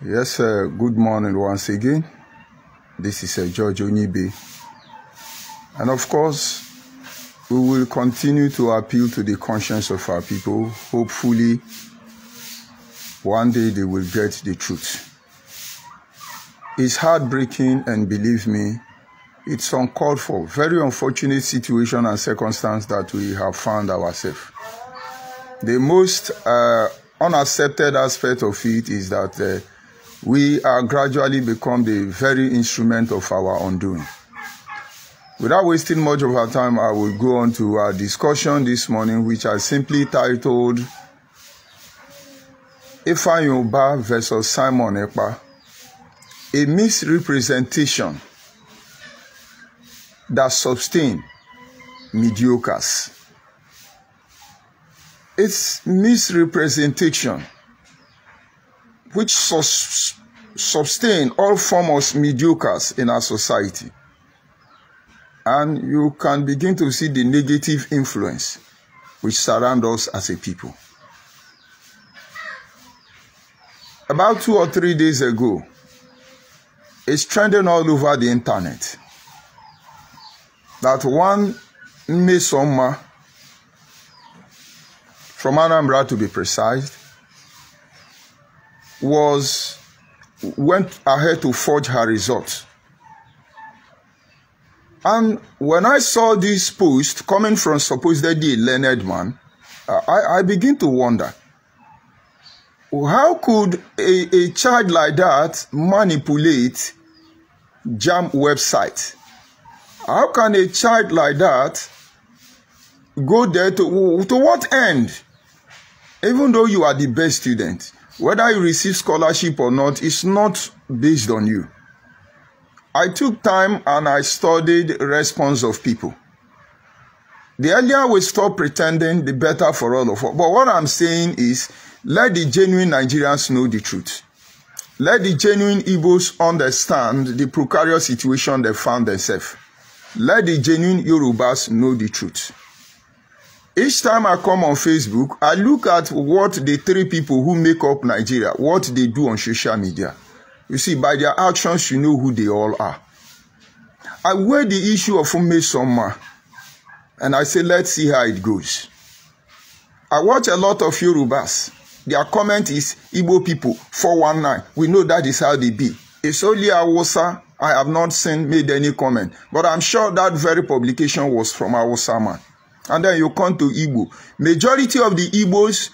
Yes, good morning once again. This is George ONYIBE. And of course, we will continue to appeal to the conscience of our people. Hopefully, one day they will get the truth. It's heartbreaking, and believe me, it's uncalled for. Very unfortunate situation and circumstance that we have found ourselves. The most unaccepted aspect of it is that we are gradually become the very instrument of our undoing. Without wasting much of our time, I will go on to our discussion this morning, which I simply titled Ifeanyi versus Simon Ekpa, a misrepresentation that sustains mediocres. It's misrepresentation which sustain all forms of mediocres in our society. And you can begin to see the negative influence which surround us as a people. About 2 or 3 days ago, it's trending all over the internet that one Missrepresentation from Anambra, to be precise, went ahead to forge her results. And when I saw this post coming from supposedly a learned man, I begin to wonder, how could a child like that manipulate JAMB website? How can a child like that go there to what end? Even though you are the best student, whether you receive scholarship or not, it's not based on you. I took time and I studied response of people. The earlier we stop pretending, the better for all of us. But what I'm saying is, let the genuine Nigerians know the truth. Let the genuine Igbos understand the precarious situation they found themselves. Let the genuine Yorubas know the truth. Each time I come on Facebook, I look at what the 3 people who make up Nigeria, what they do on social media. You see, by their actions, you know who they all are. I weigh the issue of Missrepresentation, and I say, let's see how it goes. I watch a lot of Yorubas. Their comment is, Igbo people, 419. We know that is how they be. It's only Hausa. I have not seen made any comment. But I'm sure that very publication was from Hausa man. And then you come to Igbo. Majority of the Igbos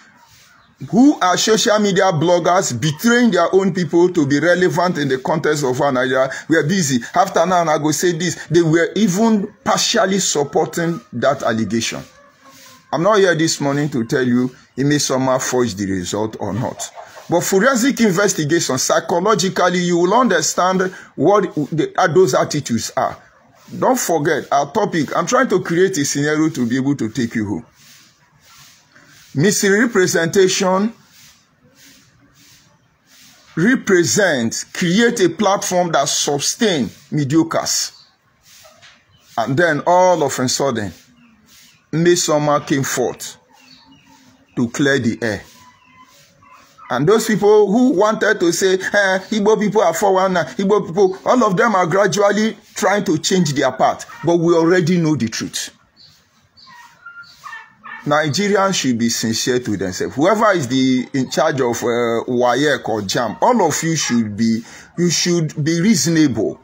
who are social media bloggers betraying their own people to be relevant in the context of our Nigeria, we are busy. After now, I go say this. They were even partially supporting that allegation. I'm not here this morning to tell you it may somehow forge the result or not. But forensic investigation, psychologically, you will understand what those attitudes are. Don't forget our topic. I'm trying to create a scenario to be able to take you home. Misrepresentation create a platform that sustains mediocres. And then all of a sudden, Missrepresentation came forth to clear the air. And those people who wanted to say, Igbo people are 419, Igbo people, all of them are gradually trying to change their path. But we already know the truth. Nigerians should be sincere to themselves. Whoever is in charge of WAEC or JAMB, all of you should be reasonable.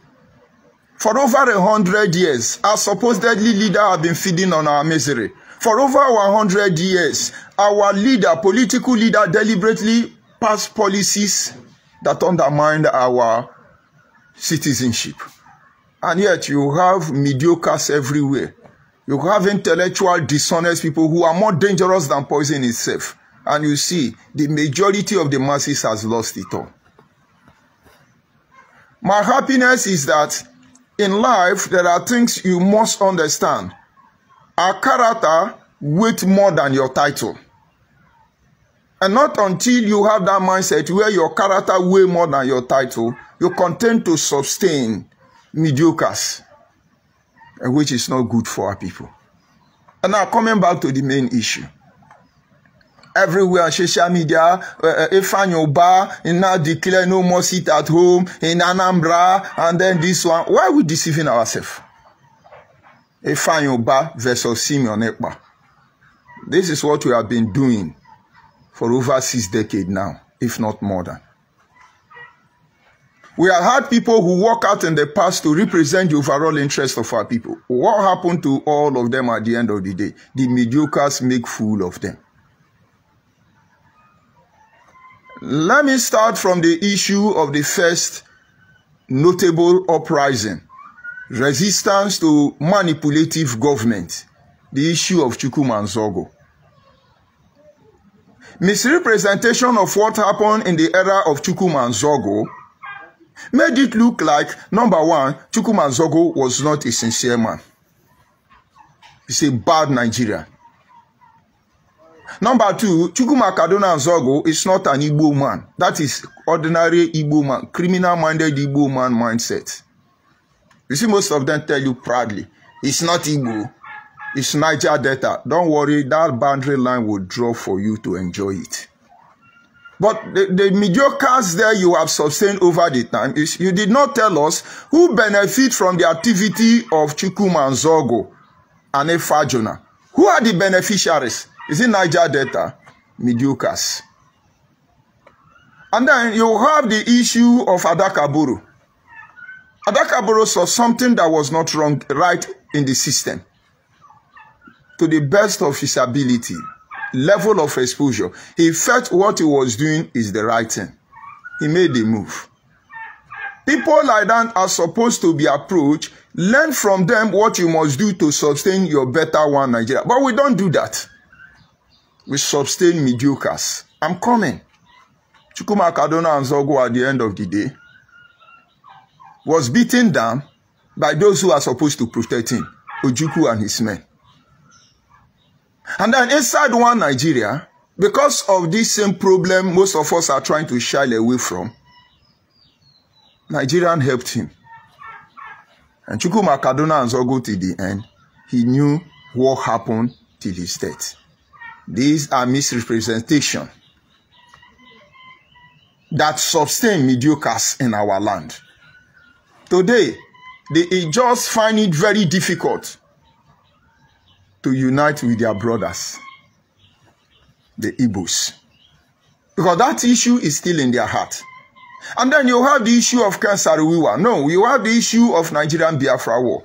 For over 100 years, our supposedly leader have been feeding on our misery. For over 100 years, our leader, political leader, deliberately passed policies that undermine our citizenship. And yet you have mediocres everywhere. You have intellectual, dishonest people who are more dangerous than poison itself. And you see, the majority of the masses has lost it all. My happiness is that in life, there are things you must understand. Our character weighs more than your title. And not until you have that mindset where your character weighs more than your title, you continue to sustain mediocres, which is not good for our people. And now coming back to the main issue. everywhere on social media. Ifeanyi now declare no more sit at home in Anambra, and then this one. Why are we deceiving ourselves? Ifeanyi versus Simeon Ekpa. This is what we have been doing for over 6 decades now, if not more than. We have had people who walk out in the past to represent the overall interest of our people. What happened to all of them at the end of the day? The mediocres make fool of them. Let me start from the issue of the first notable uprising, resistance to manipulative government, the issue of Chukwumanzogo. Misrepresentation of what happened in the era of Chukwumanzogo made it look like, number one, Chukwumanzogo was not a sincere man. He's a bad Nigerian. Number two, Chukwumanzogo is not an Igbo man. That is ordinary Igbo man, criminal-minded Igbo man mindset. You see, most of them tell you proudly, it's not Igbo, it's Niger Delta. Don't worry, that boundary line will draw for you to enjoy it. But the mediocres there you have sustained over the time is you did not tell us who benefit from the activity of Chukwumanzogo and Ifeanyi. Who are the beneficiaries? Is it Niger Delta? Mediocres. And then you have the issue of Adakaburu. Adakaburu saw something that was not right in the system. To the best of his ability, level of exposure, he felt what he was doing is the right thing. He made the move. People like that are supposed to be approached, learn from them what you must do to sustain your better one Nigeria. But we don't do that. We sustain mediocres. I'm coming. Chukwumanzogo at the end of the day was beaten down by those who are supposed to protect him, Ojukwu and his men. And then inside one Nigeria, because of this same problem most of us are trying to shy away from, Nigerian helped him. And Chukwumanzogo to the end, he knew what happened till his death. These are misrepresentation that sustain mediocres in our land. Today, they just find it very difficult to unite with their brothers, the Igbos, because that issue is still in their heart. And then you have the issue of Kensariwiwa. No, you have the issue of Nigerian Biafra war.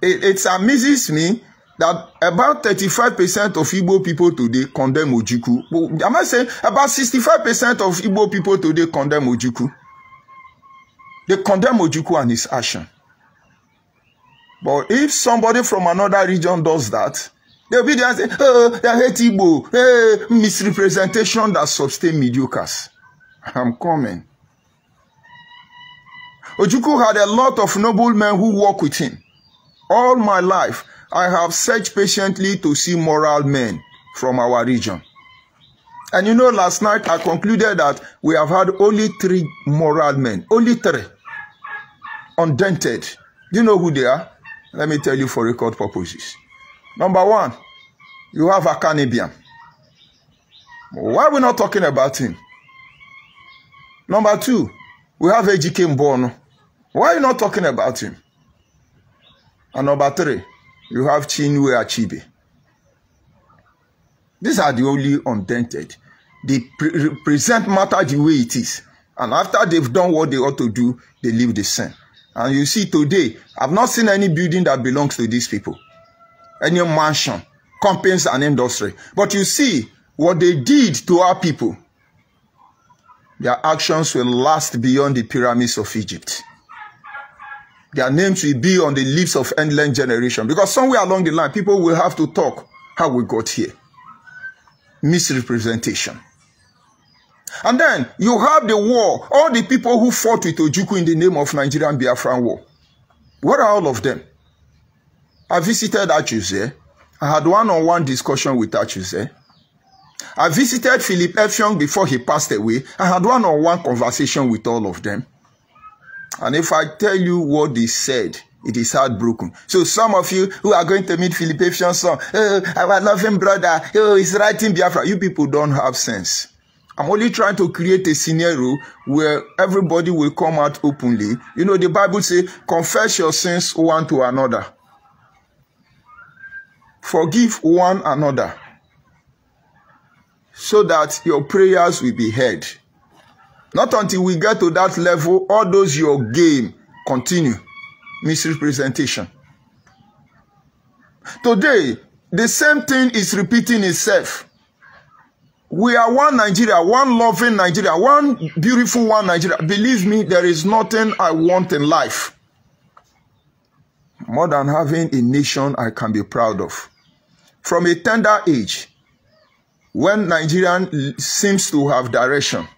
It amazes me that about 35% of Igbo people today condemn Ojukwu. I must say about 65% of Igbo people today condemn Ojukwu. They condemn Ojukwu and his action. But if somebody from another region does that, they'll be there and say, oh, they hate Igbo. Hey, misrepresentation that sustain mediocres. I'm coming. Ojukwu had a lot of noble men who work with him. All my life, I have searched patiently to see moral men from our region. And you know, last night I concluded that we have had only 3 moral men. Only 3. Undented. Do you know who they are? Let me tell you for record purposes. Number 1, you have Akanibian. Why are we not talking about him? Number 2, we have Ejike Mbono. Why are you not talking about him? And number 3, you have Chinwe Achebe. These are the only undented. They present matter the way it is. And after they've done what they ought to do, they leave the scene. And you see today, I've not seen any building that belongs to these people. Any mansion, companies and industry. But you see what they did to our people. Their actions will last beyond the pyramids of Egypt. Their names will be on the lips of endless generation. Because somewhere along the line, people will have to talk how we got here. Misrepresentation. And then you have the war. All the people who fought with Ojukwu in the name of Nigerian Biafran war. Where are all of them? I visited Achuse. I had one-on-one discussion with Achuse. I visited Philip Effiong before he passed away. I had one-on-one conversation with all of them. And if I tell you what they said It is heartbroken. So some of you who are going to meet Philippine song, oh, our loving brother, oh, he's writing Biafra. You people don't have sense. I'm only trying to create a scenario where everybody will come out openly. You know, the Bible says, confess your sins one to another. Forgive one another. So that your prayers will be heard. Not until we get to that level, all those your game continue. Misrepresentation. Today, the same thing is repeating itself. We are one Nigeria, one loving Nigeria, one beautiful one Nigeria. Believe me, there is nothing I want in life more than having a nation I can be proud of. From a tender age, when Nigerian seems to have direction,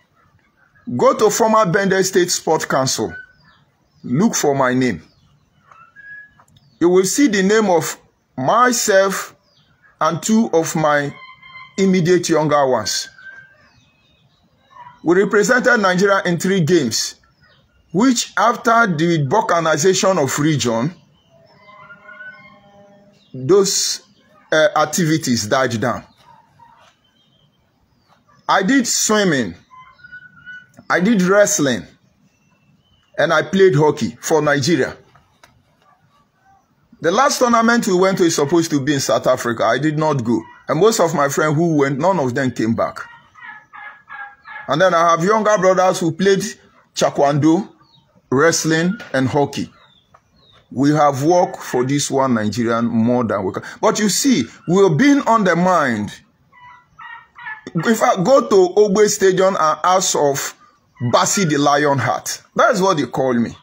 go to former Bende State Sport Council. Look for my name. You will see the name of myself and two of my immediate younger ones. We represented Nigeria in 3 games, which after the balkanization of region, those activities died down. I did swimming, I did wrestling, and I played hockey for Nigeria. The last tournament we went to is supposed to be in South Africa. I did not go. And most of my friends who went, none of them came back. And then I have younger brothers who played taekwondo, wrestling, and hockey. We have worked for this one Nigerian more than we can. But you see, we are being undermined. If I go to Ogbe Stadium and ask of Bassi the Lionheart, that is what they call me.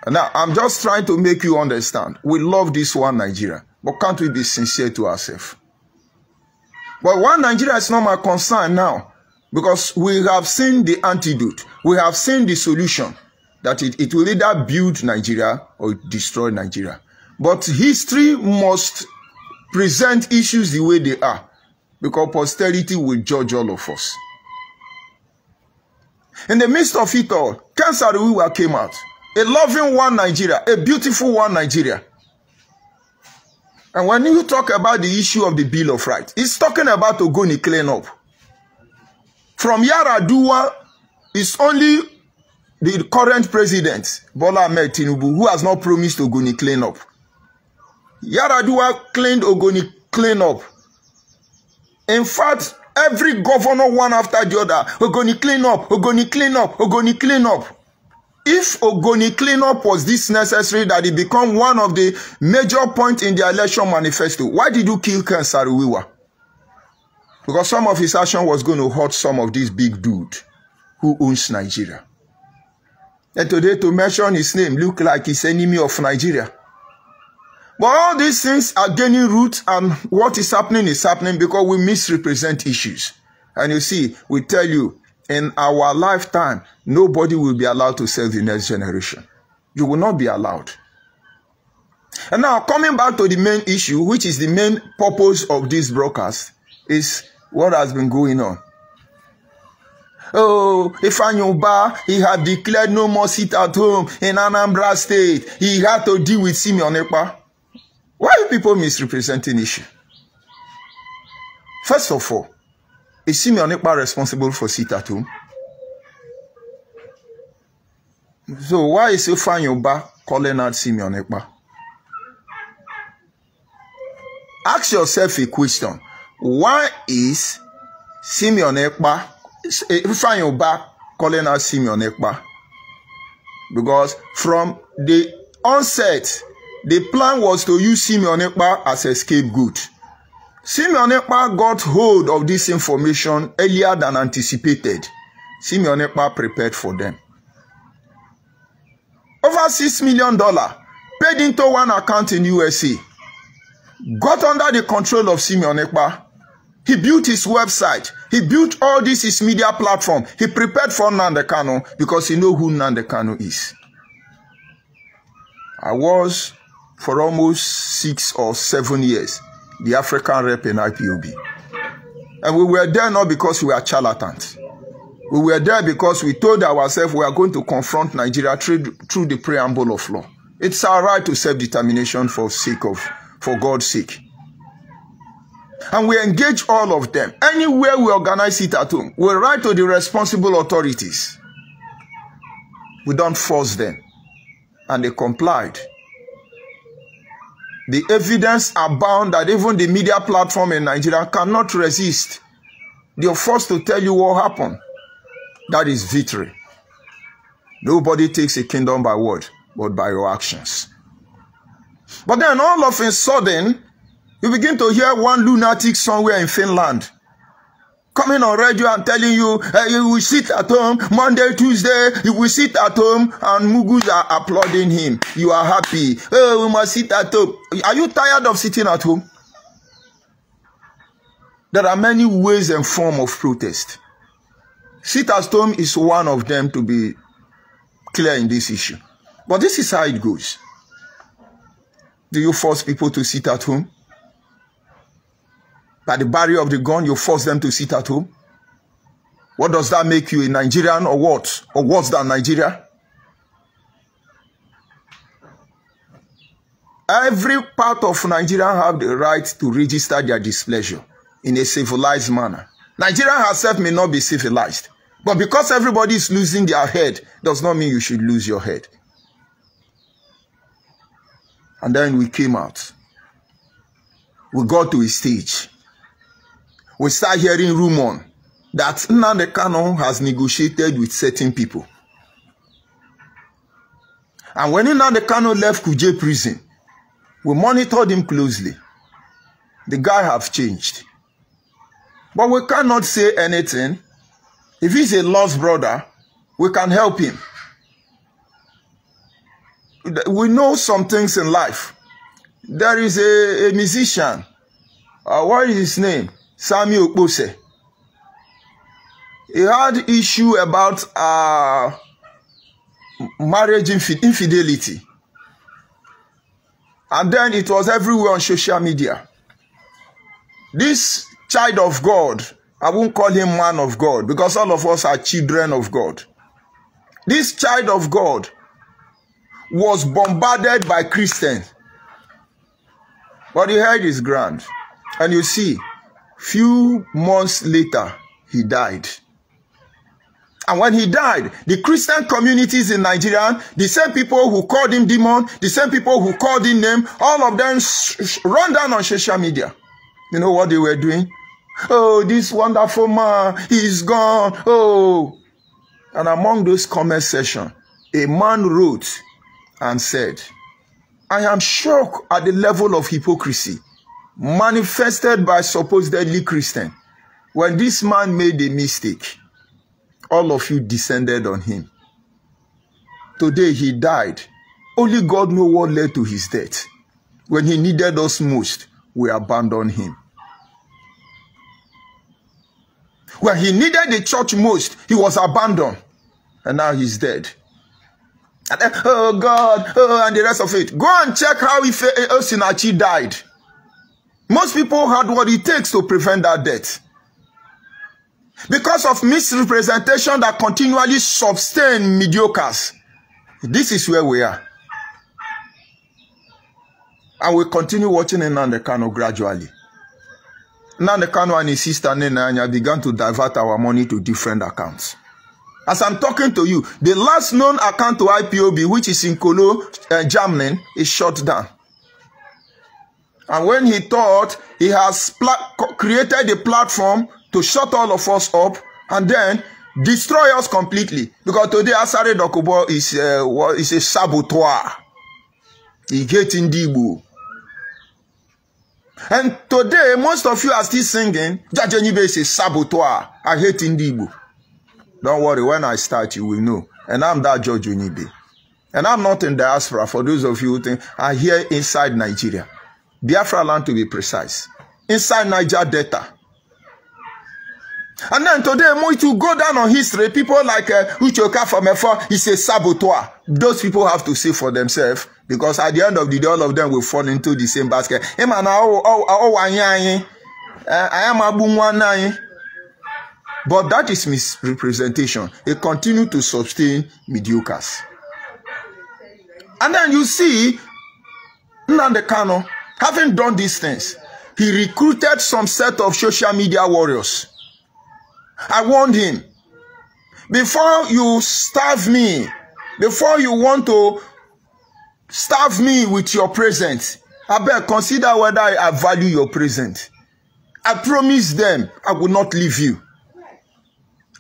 Now, I'm just trying to make you understand. We love this one Nigeria, but can't we be sincere to ourselves? But one Nigeria is not my concern now, because we have seen the antidote. We have seen the solution, that it will either build Nigeria or destroy Nigeria. But history must present issues the way they are, because posterity will judge all of us. In the midst of it all, Ken Saro-Wiwa came out. A loving one Nigeria, a beautiful one Nigeria. And when you talk about the issue of the Bill of Rights, it's talking about Ogoni cleanup. From Yar'Adua, it's only the current president, Bola Ahmed Tinubu, who has not promised Ogoni cleanup. Yar'Adua claimed Ogoni cleanup. In fact, every governor, one after the other, Ogoni cleanup, Ogoni cleanup, Ogoni cleanup. If Ogoni cleanup was this necessary that it become one of the major points in the election manifesto, why did you kill Ken Saro-Wiwa? Because some of his action was going to hurt some of these big dudes who owns Nigeria. And today to mention his name look like he's enemy of Nigeria. But all these things are gaining root, and what is happening because we misrepresent issues. And you see, we tell you, in our lifetime, nobody will be allowed to sell the next generation. You will not be allowed. And now, coming back to the main issue, which is the main purpose of this broadcast, is what has been going on. Oh, Ifeanyi, he had declared no more sit at home in Anambra State. He had to deal with Simeon Ekpa. Why are people misrepresenting issue? First of all, is Simeon Ekpa responsible for sit at home? So why is Ifeanyi calling out Simeon Ekpa? Ask yourself a question. Why is Simeon Ekpa, Ifeanyi calling out Simeon Ekpa? Because from the onset, the plan was to use Simeon Ekpa as a scapegoat. Simeon Ekpa got hold of this information earlier than anticipated. Simeon Ekpa prepared for them. Over $6 million paid into one account in USA. Got under the control of Simeon Ekpa. He built his website. He built all this his media platform. He prepared for Nnamdi Kanu because he knew who Nnamdi Kanu is. I was, for almost 6 or 7 years, the African rep in IPOB. And we were there not because we are charlatans. We were there because we told ourselves we are going to confront Nigeria through the preamble of law. It's our right to self-determination for God's sake. And we engage all of them. Anywhere we organize it at home, we write to the responsible authorities. We don't force them. And they complied. The evidence abound that even the media platform in Nigeria cannot resist. They are forced to tell you what happened. That is victory. Nobody takes a kingdom by word, but by your actions. But then all of a sudden, you begin to hear one lunatic somewhere in Finland coming on radio and telling you, you will sit at home Monday, Tuesday, you will sit at home, and Mugus are applauding him. You are happy. Oh, we must sit at home. Are you tired of sitting at home? There are many ways and forms of protest. Sit at home is one of them, to be clear in this issue. But this is how it goes. Do you force people to sit at home? By the barrier of the gun, you force them to sit at home? What does that make you, a Nigerian or what? Or worse than Nigeria? Every part of Nigeria have the right to register their displeasure in a civilized manner. Nigeria herself may not be civilized. But because everybody is losing their head, does not mean you should lose your head. And then we came out. We got to a stage. We start hearing rumor that Nnamdi Kanu has negotiated with certain people. And when Nnamdi Kanu left Kuje prison, we monitored him closely. The guy have changed. But we cannot say anything. If he's a lost brother, we can help him. We know some things in life. There is a musician. What is his name? Sami Okpose. He had issue about marriage infidelity. And then it was everywhere on social media. This child of God, I won't call him man of God, because all of us are children of God. This child of God was bombarded by Christians. But he held his ground. And you see, few months later, he died. And when he died, the Christian communities in Nigeria, the same people who called him demon, the same people who called him name, all of them run down on social media. You know what they were doing? Oh, this wonderful man, he's gone. Oh. And among those comment sections, a man wrote and said, I am shocked at the level of hypocrisy manifested by supposedly Christian. When this man made a mistake, all of you descended on him. Today he died. Only God knows what led to his death. When he needed us most, we abandoned him. When he needed the church most, he was abandoned. And now he's dead. And then, oh God, oh, and the rest of it. Go and check how Ifeanyi died. Most people had what it takes to prevent that death. Because of misrepresentation that continually sustain mediocres. This is where we are. And we continue watching Nnamdi Kanu gradually. Nnamdi Kanu and his sister Ifeanyi began to divert our money to different accounts. As I'm talking to you, the last known account to IPOB, which is in Kolo, Germany, is shut down. And when he thought he has created a platform to shut all of us up and then destroy us completely. Because today Asare Dokubo is a saboteur. He gets in Dibu. And today, most of you are still singing, Judge ONYIBE is a saboteur. I hate Indibu. Don't worry, when I start, you will know. And I'm that Judge ONYIBE. And I'm not in diaspora, for those of you who think, I'm here inside Nigeria. Biafra land to be precise. Inside Niger Delta. And then today, to go down on history, people like Uchoka from Efo is a saboteur. Those people have to say for themselves, because at the end of the day, all of them will fall into the same basket. But that is misrepresentation. It continues to sustain mediocres. And then you see, Nnamdi Kanu, having done these things, he recruited some set of social media warriors. I warned him, before you starve me, before you want to starve me with your presence, I better consider whether I value your presence. I promise them I will not leave you.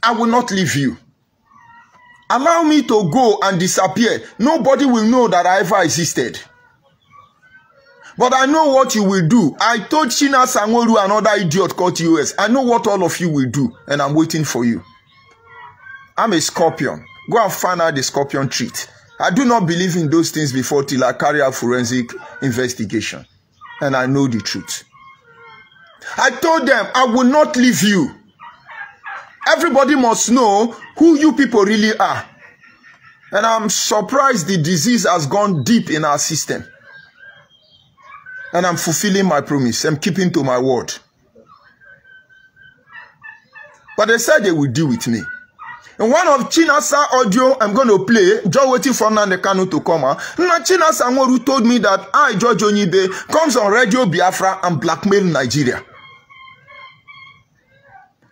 I will not leave you. Allow me to go and disappear. Nobody will know that I ever existed. But I know what you will do. I told China Sanwo-Olu, another idiot called US. I know what all of you will do, and I'm waiting for you. I'm a scorpion. Go and find out the scorpion treat. I do not believe in those things before till I carry out forensic investigation. And I know the truth. I told them, I will not leave you. Everybody must know who you people really are. And I'm surprised the disease has gone deep in our system. And I'm fulfilling my promise. I'm keeping to my word. But they said they will deal with me. And one of Chinasa audio I'm going to play, just waiting for Nnamdi Kanu to come out. Chinasa Sanwo-Olu told me that I, George ONYIBE, comes on Radio Biafra and blackmail Nigeria.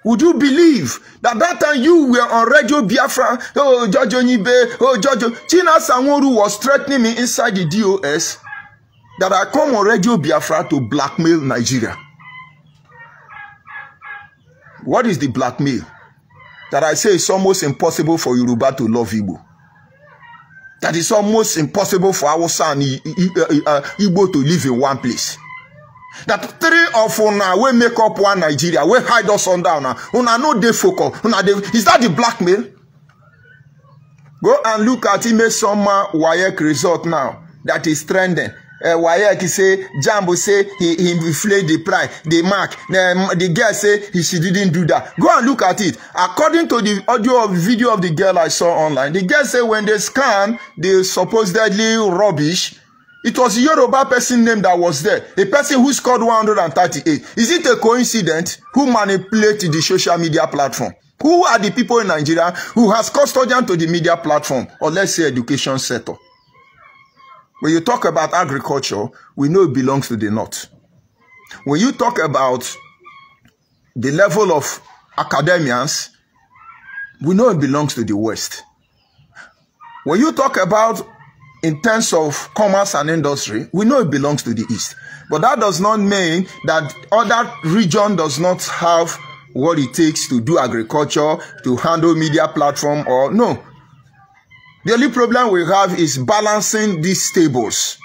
Would you believe that that time you were on Radio Biafra? Oh, George ONYIBE, oh, George. Chinasa Sanwo-Olu was threatening me inside the DOS that I come on Radio Biafra to blackmail Nigeria. What is the blackmail? That I say it's almost impossible for Yoruba to love Igbo. That it's almost impossible for Hausa and Igbo to live in one place. That three of una we make up one Nigeria, we hide us on down. Una no dey focus. Is that the blackmail? Go and look at Ime Summer WAEC result now. That is trending. WAEC say, Jambo say he inflated the price, the mark. The girl say she didn't do that. Go and look at it. According to the audio of video of the girl I saw online, the girl say when they scan the supposedly rubbish, it was a Yoruba person name that was there. A person who scored 138. Is it a coincidence who manipulated the social media platform? Who are the people in Nigeria who has custodian to the media platform, or let's say education sector? When you talk about agriculture, we know it belongs to the North. When you talk about the level of academians, we know it belongs to the West. When you talk about in terms of commerce and industry, we know it belongs to the East. But that does not mean that other region does not have what it takes to do agriculture, to handle media platform, or no. The only problem we have is balancing these tables.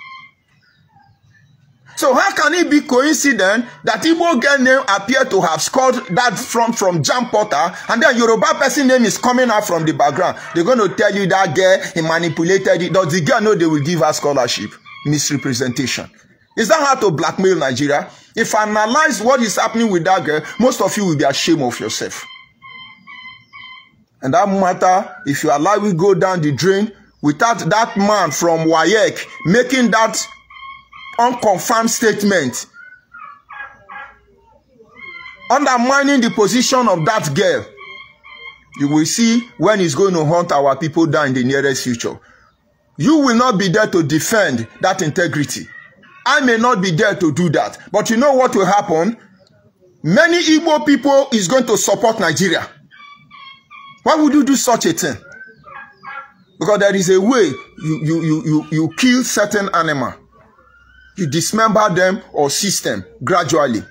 So how can it be coincident that Igbo girl name appear to have scored that from Jam Potter, and then Yoruba person name is coming out from the background? They're going to tell you that girl, he manipulated it. Does the girl know they will give her scholarship? Misrepresentation. Is that how to blackmail Nigeria? If I analyze what is happening with that girl, most of you will be ashamed of yourself. And that matter, if you allow it go down the drain, without that man from WAEC making that unconfirmed statement, undermining the position of that girl, you will see when he's going to hunt our people down in the nearest future. You will not be there to defend that integrity. I may not be there to do that. But you know what will happen? Many Igbo people is going to support Nigeria. Why would you do such a thing? Because there is a way you kill certain animal. You dismember them or system gradually.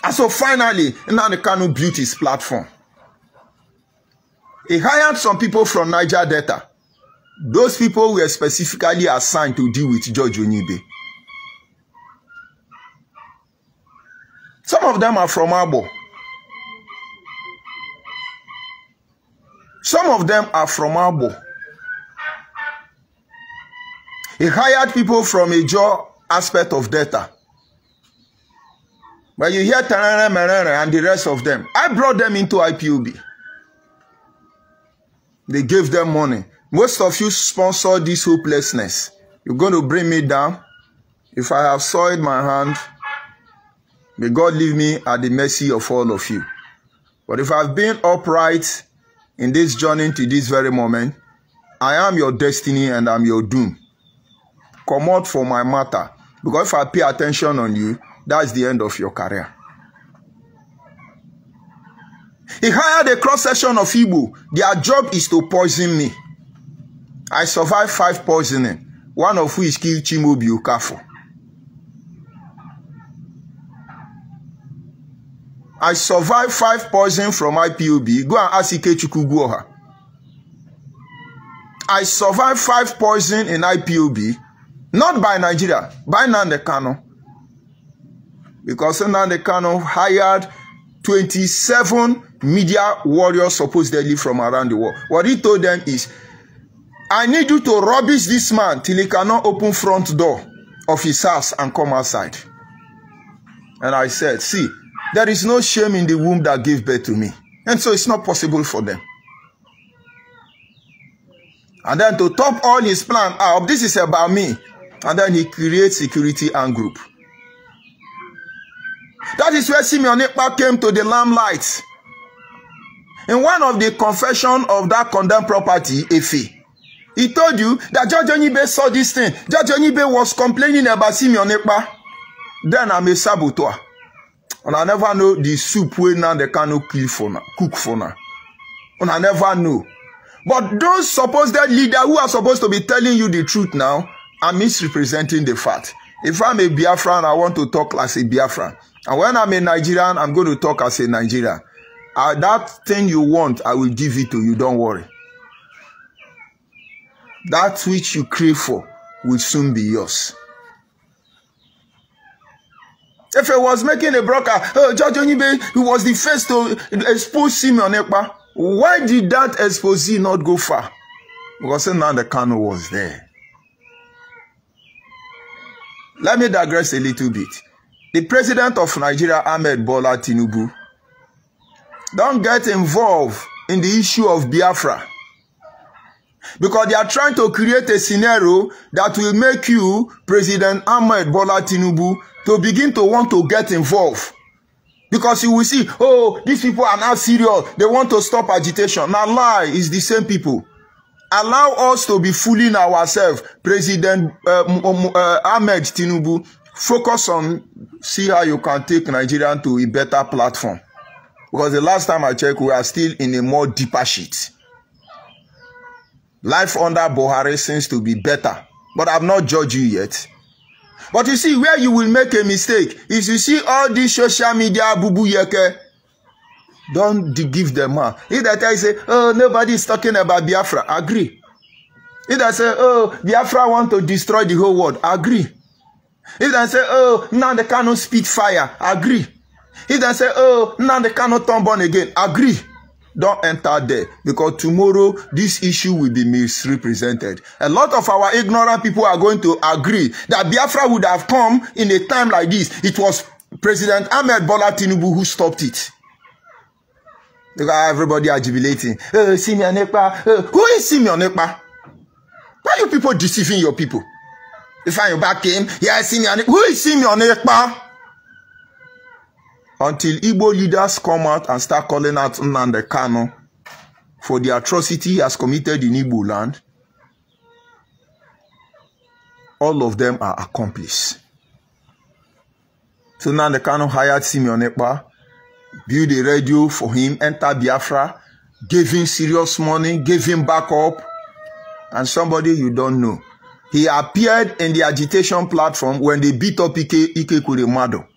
And so finally, Nnamdi Kanu built his platform. He hired some people from Niger Delta. Those people were specifically assigned to deal with George ONYIBE. Some of them are from Abo. Some of them are from Abo. He hired people from a job aspect of data. But you hear Tanana Merere and the rest of them. I brought them into IPOB. They gave them money. Most of you sponsor this hopelessness. You're going to bring me down. If I have soiled my hand, may God leave me at the mercy of all of you. But if I've been upright in this journey to this very moment, I am your destiny and I'm your doom. Come out for my matter. Because if I pay attention on you, that's the end of your career. He hired a cross-section of Igbo. Their job is to poison me. I survived 5 poisoning, one of which killed Chimobi Okafor. I survived 5 poison from IPOB. Go and ask Ikechukwu Guoha. I survived 5 poison in IPOB, not by Nigeria, by Nnamdi Kanu. Because Nnamdi Kanu hired 27 media warriors supposedly from around the world. What he told them is, I need you to rubbish this man till he cannot open front door of his house and come outside. And I said, see, there is no shame in the womb that gave birth to me. And so it's not possible for them. And then to top all his plan out, this is about me. And then he creates security and group. That is where Simeon Ekpa came to the limelight. In one of the confession of that condemned property, Efe, he told you that Judge ONYIBE saw this thing. Judge ONYIBE was complaining about Simeon Ekpa. Then I'm a saboteur. And I never know the soup where now they cannot cook for now. And I never know. But those supposed leaders who are supposed to be telling you the truth now are misrepresenting the fact. If I'm a Biafran, I want to talk as a Biafran. And when I'm a Nigerian, I'm going to talk as a Nigerian. That thing you want, I will give it to you. Don't worry. That which you crave for will soon be yours. If it was making a broker, Judge ONYIBE, who was the first to expose Simeon Ekpa, why did that expose not go far? Because Nnamdi Kanu was there. Let me digress a little bit. The president of Nigeria, Ahmed Bola Tinubu, don't get involved in the issue of Biafra. Because they are trying to create a scenario that will make you, President Ahmed Bola Tinubu, to begin to want to get involved. Because you will see, oh, these people are now serious. They want to stop agitation. Now lie, it's the same people. Allow us to be fooling ourselves. President Ahmed Tinubu, focus on, see how you can take Nigeria to a better platform. Because the last time I checked, we are still in a more deeper shit. Life under Buhari seems to be better. But I've not judged you yet. But you see, where you will make a mistake is you see all these social media bubu yeke. Don't give them up. If that I say, oh, nobody is talking about Biafra, agree. If I say, oh, Biafra want to destroy the whole world, agree. If I say, oh, now they cannot spit fire, agree. If I say, oh, now they cannot turn born again, agree. Don't enter there, because tomorrow this issue will be misrepresented. A lot of our ignorant people are going to agree that Biafra would have come in a time like this. It was President Ahmed Bola Tinubu who stopped it. Because everybody are jubilating. Simeon Ekpa. Who is Simeon Ekpa? Why are you people deceiving your people? Ifeanyi back came. Yeah, Simeon Ekpa. Who is Simeon Ekpa? Until Igbo leaders come out and start calling out Nnamdi Kanu for the atrocity he has committed in Igbo land, all of them are accomplices. So Nnamdi Kanu hired Simeon Ekpa, built a radio for him, entered Biafra, gave him serious money, gave him backup, and somebody you don't know. He appeared in the agitation platform when they beat up Ike Kuremado.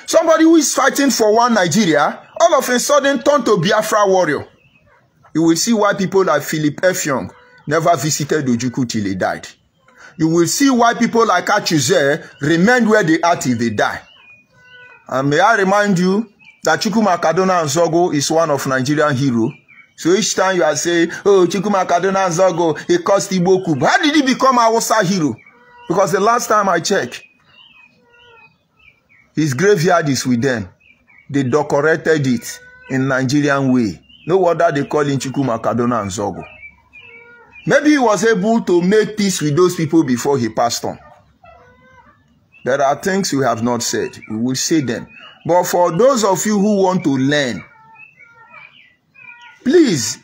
Somebody who is fighting for one Nigeria, all of a sudden turned to Biafra warrior. You will see why people like Philip Ifeanyi never visited Ojukwu till he died. You will see why people like Achuze remained where they are till they die. And may I remind you that Chukwuma Kaduna Nzogo is one of Nigerian heroes. So each time you are saying, oh, Chukwuma Kaduna Nzogo, he caused Igbo coup. How did he become a Hausa hero? Because the last time I checked, his graveyard is with them. They decorated it in Nigerian way. No wonder they call him Chukwuma Kaduna Nzogo. Maybe he was able to make peace with those people before he passed on. There are things we have not said. We will say them. But for those of you who want to learn, please,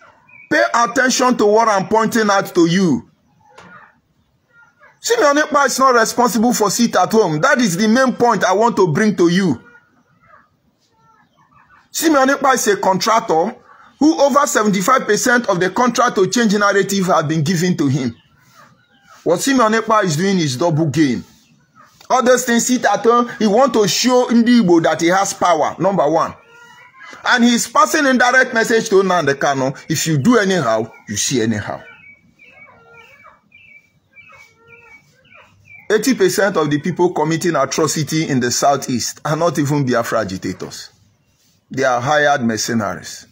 Pay attention to what I'm pointing out to you. Simeon Ekpa is not responsible for sit at home. That is the main point I want to bring to you. Simeon Ekpa is a contractor who over 75% of the contract to change narrative have been given to him. What Simeon Ekpa is doing is double game. All those things sit at home, he wants to show ONYIBE that he has power, number one. And he's passing a direct message to Nnamdi Kanu, if you do anyhow, you see anyhow. 80% of the people committing atrocity in the southeast are not even Biafra agitators. They are hired mercenaries.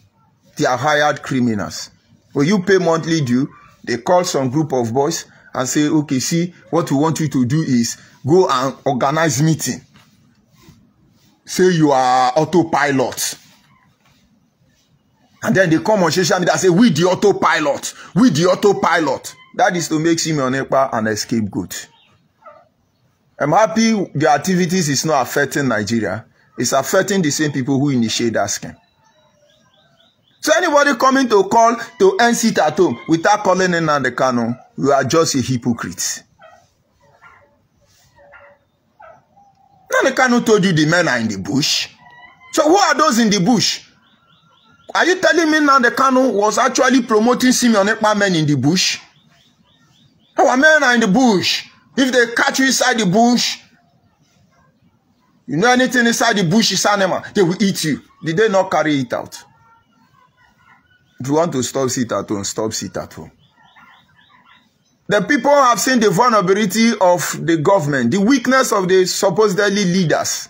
They are hired criminals. When you pay monthly due, they call some group of boys and say, okay, see, what we want you to do is go and organize meeting. Say you are autopilot. And then they come on social media and say, we the autopilot. We the autopilot. That is to make Simeon Ekpa an scapegoat. I'm happy the activities is not affecting Nigeria. It's affecting the same people who initiate that scam. So anybody coming to call to end sit at home without calling in Nnamdi Kanu, you are just a hypocrite. Nnamdi Kanu told you the men are in the bush. So who are those in the bush? Are you telling me Nnamdi Kanu was actually promoting Simeon Ekpa men in the bush? Our men are in the bush. If they catch you inside the bush, you know anything inside the bush is animal, they will eat you. Did they not carry it out? If you want to stop sit at home, stop sit at home. The people have seen the vulnerability of the government, the weakness of the supposedly leaders.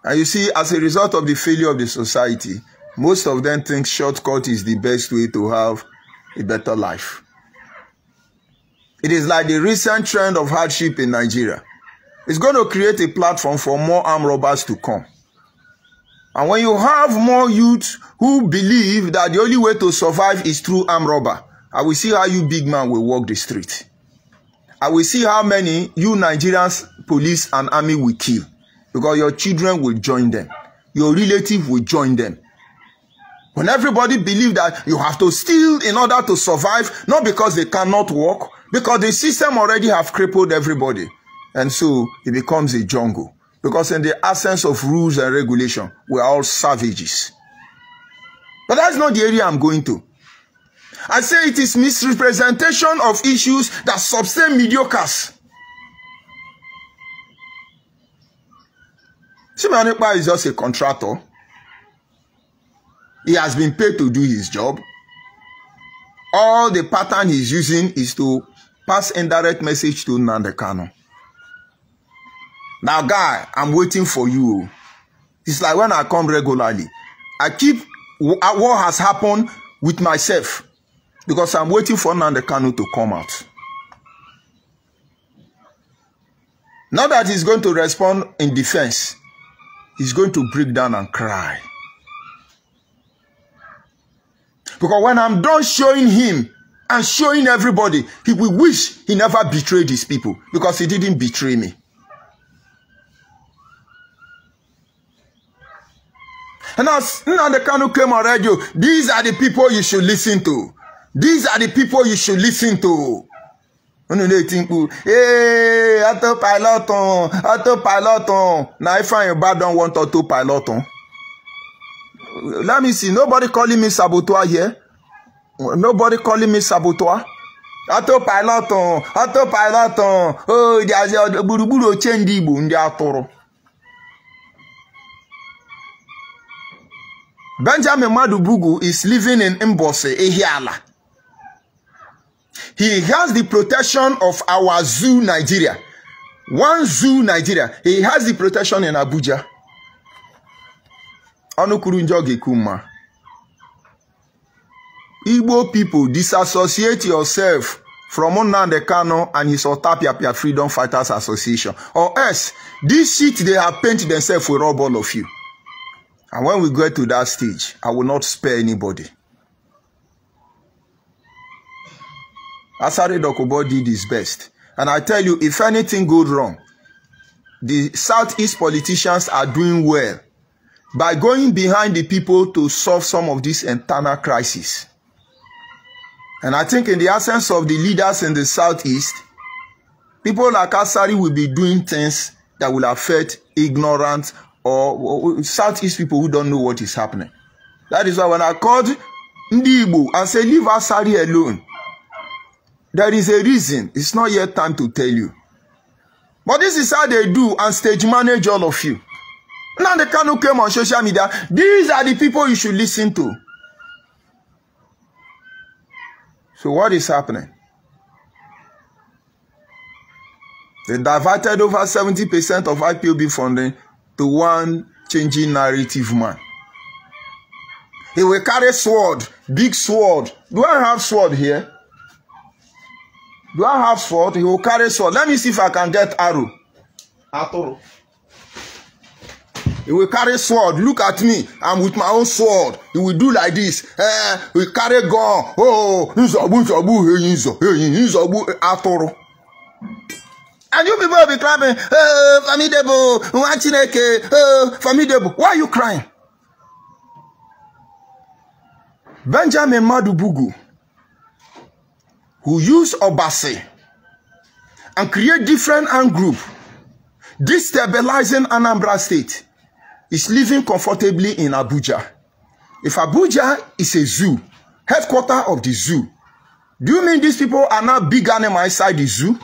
And you see, as a result of the failure of the society, most of them think shortcut is the best way to have a better life. It is like the recent trend of hardship in Nigeria. It's going to create a platform for more armed robbers to come. And when you have more youth who believe that the only way to survive is through armed robber, I will see how you big man will walk the street. I will see how many you Nigerians, police and army will kill. Because your children will join them. Your relative will join them. When everybody believes that you have to steal in order to survive, not because they cannot walk, because the system already have crippled everybody. And so it becomes a jungle. Because in the absence of rules and regulation, we are all savages. But that's not the area I'm going to. I say it is misrepresentation of issues that sustain mediocres. Simeon Ekpa is just a contractor. He has been paid to do his job. All the pattern he's using is to pass indirect message to Nnamdi Kanu. Now, guy, I'm waiting for you. It's like when I come regularly, I keep what has happened with myself because I'm waiting for Nnamdi Kanu to come out. Now that he's going to respond in defense, he's going to break down and cry. Because when I'm done showing him and showing everybody, he will wish he never betrayed his people because he didn't betray me. And as Nnamdi Kanu came on radio, these are the people you should listen to. These are the people you should listen to. Hey, autopilot. Now Ifeanyi don't want autopilot. Let me see. Nobody calling me saboteur here. Nobody calling me saboteur. Autopilot. Oh, there's a buruburu chendibu in the atoro. Benjamin Madubugu is living in Mbose, Ehiala. He has the protection of our zoo, Nigeria. One zoo, Nigeria. He has the protection in Abuja. Igbo people, disassociate yourself from Nnamdi Kanu and his Otapia Freedom Fighters Association. Or else, this shit they have painted themselves will rob all of you. And when we get to that stage, I will not spare anybody. Asare Dokubo did his best. And I tell you, if anything goes wrong, the Southeast politicians are doing well. by going behind the people to solve some of these internal crises. And I think in the absence of the leaders in the Southeast, people like Asari will be doing things that will affect ignorant or Southeast people who don't know what is happening. That is why when I called Ndi Igbo and said, leave Asari alone, there is a reason. It's not yet time to tell you. But this is how they do and stage manage all of you. Now the Kanu came on social media. These are the people you should listen to. So what is happening? They diverted over 70% of IPOB funding to one changing narrative man. He will carry sword, big sword. Do I have sword here? Do I have sword? He will carry sword. Let me see if I can get arrow. Atoro. He will carry sword. Look at me. I'm with my own sword. He will do like this. We carry gun. Oh, Atoro. And you people will be clapping. Famidebo, Wachineke, Famidebo. Why are you crying? Benjamin Madubugu, who used Obase and create different armed group, destabilizing Anambra State, is living comfortably in Abuja. If Abuja is a zoo, headquarters of the zoo, do you mean these people are not big animals inside the zoo?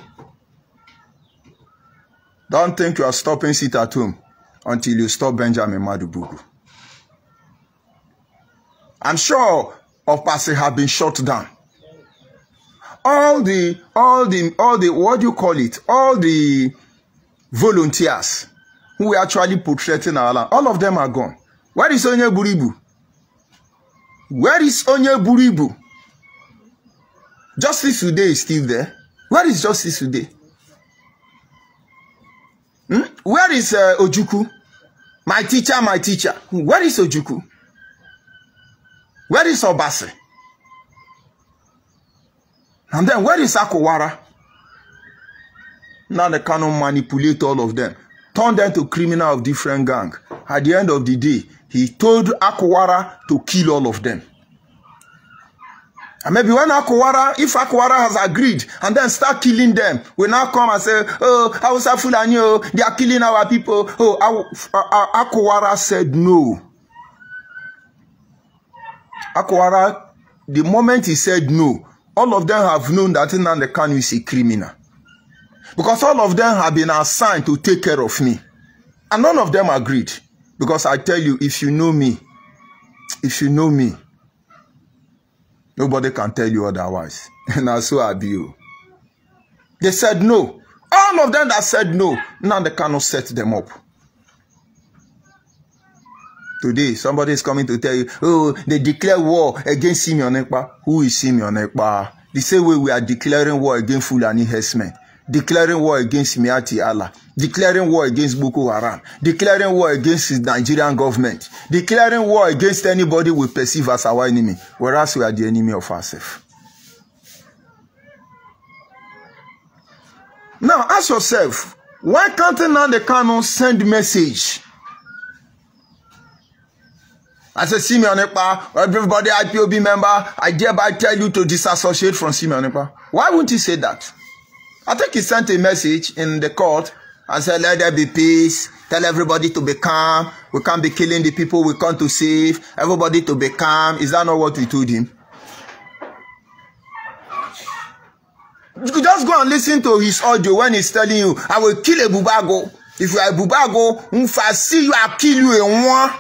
Don't think you are stopping sit at home until you stop Benjamin Madubugu. I'm sure Obase have been shut down. All the what do you call it? All the volunteers who were actually portraying our land, all of them are gone. Where is Onyeburibu? Where is Onyeburibu? Justice Today is still there. Where is Justice Today? Where is Ojukwu? My teacher, my teacher. Where is Ojukwu? Where is Obase? And then where is Akowara? Now they cannot manipulate all of them. Turn them to criminal of different gang. At the end of the day, he told Akowara to kill all of them. And maybe when if Akowara has agreed and then start killing them, we now come and say, oh, Hausa Fulani, they are killing our people. Oh, Akowara said no. Akowara, the moment he said no, all of them have known that Nnamdi Kanu is a criminal. Because all of them have been assigned to take care of me. And none of them agreed. Because I tell you, if you know me, nobody can tell you otherwise. And so I be you. They said no. All of them that said no, Nnamdi Kanu set them up. Today, somebody is coming to tell you, oh, they declare war against Simeon Ekpa. Who is Simeon Ekpa? The same way we are declaring war against Fulani herdsmen, declaring war against Miati Allah, declaring war against Boko Haram, declaring war against the Nigerian government, declaring war against anybody we perceive as our enemy, whereas we are the enemy of ourselves. Now, ask yourself, why can't Nnamdi Kanu send message? I said, Simeon Ekpa, everybody IPOB member, I hereby tell you to disassociate from Simeon Ekpa. Why wouldn't he say that? I think he sent a message in the court and said, let there be peace. Tell everybody to be calm. We can't be killing the people we come to save. Everybody to be calm. Is that not what we told him? You could just go and listen to his audio when he's telling you, I will kill a Bubago. If you are a Bubago, if I see you, I'll kill you in one.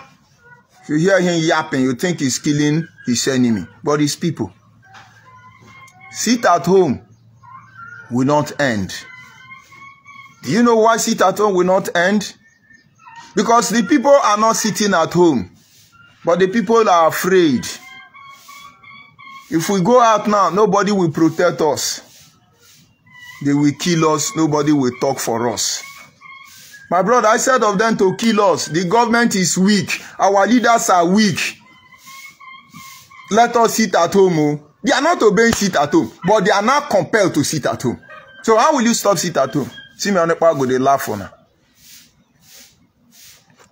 If you hear him yapping, you think he's killing his enemy. But his people. Sit at home will not end. Do you know why sit at home will not end? Because the people are not sitting at home. But the people are afraid. If we go out now, nobody will protect us. They will kill us. Nobody will talk for us. My brother, I said of them to kill us. The government is weak. Our leaders are weak. Let us sit at home. They are not obeying sit at home, but they are not compelled to sit at home. So how will you stop sit at home? Simeon Ekpa go dey laugh for now.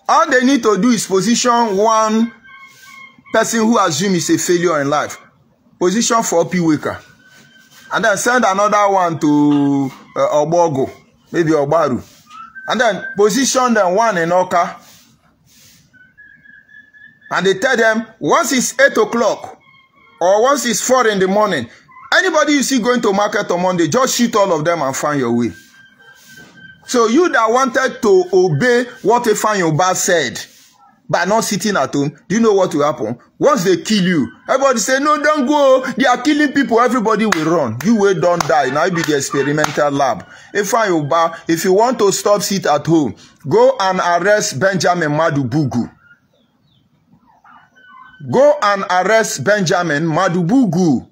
All they need to do is position one person who assumes is a failure in life. Position 4 P-Waker. And then send another one to Obogo, maybe Obaru. And then position them one in Oka. And they tell them, once it's 8 o'clock, or once it's 4 in the morning, anybody you see going to market on Monday, just shoot all of them and find your way. So you that wanted to obey what Ifeanyi said, by not sitting at home, do you know what will happen? Once they kill you, everybody say, no, don't go. They are killing people. Everybody will run. You will don't die. Now be the experimental lab. Ifeanyi, if you want to stop sit at home, go and arrest Benjamin Madubugu. Go and arrest Benjamin Madubugu.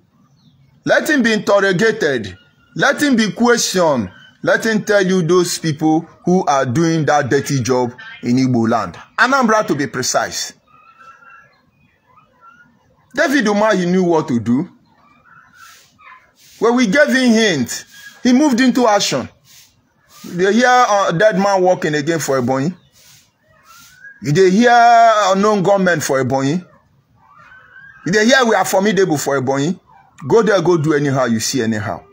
Let him be interrogated. Let him be questioned. Let him tell you those people who are doing that dirty job in Igbo land. Anambra, to be precise. David Umar, he knew what to do. When we gave him hint, he moved into action. They hear a dead man walking again for a boy. They hear unknown gunmen for a boy. They hear we are formidable for a boy. Go there, go do anyhow you see anyhow.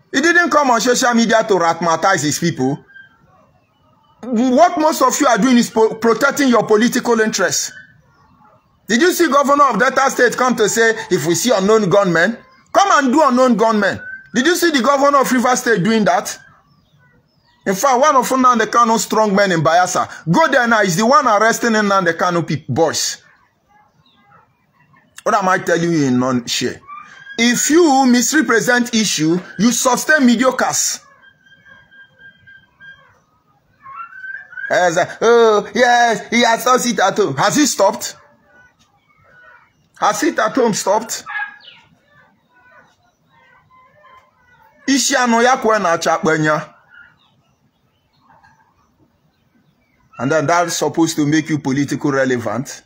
He didn't come on social media to rathmatize his people. What most of you are doing is protecting your political interests. Did you see governor of Delta State come to say, if we see unknown gunmen, come and do unknown gunmen? Did you see the governor of River State doing that? In fact, one of the Kano strong men in Bayelsa, go there now, is the one arresting the Kano people, boys. What am I telling you in non-share? If you misrepresent issue, you sustain mediocres. Oh, yes, he has not sit at home. Has he stopped? Has sit at home stopped? And then that's supposed to make you politically relevant.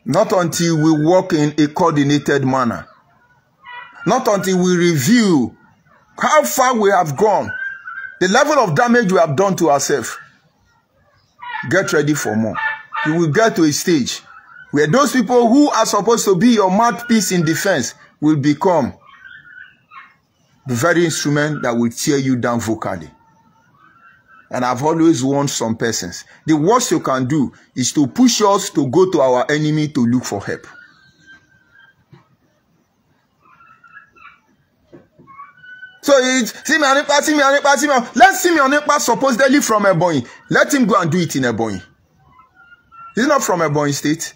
Not until we work in a coordinated manner. Not until we review how far we have gone. The level of damage we have done to ourselves. Get ready for more. You will get to a stage where those people who are supposed to be your mouthpiece in defense will become the very instrument that will tear you down vocally. And I've always warned some persons, the worst you can do is to push us to go to our enemy to look for help. So it's let's see Ekpa supposedly from Ebonyi. Let him go and do it in Ebonyi. He's not from Ebonyi State.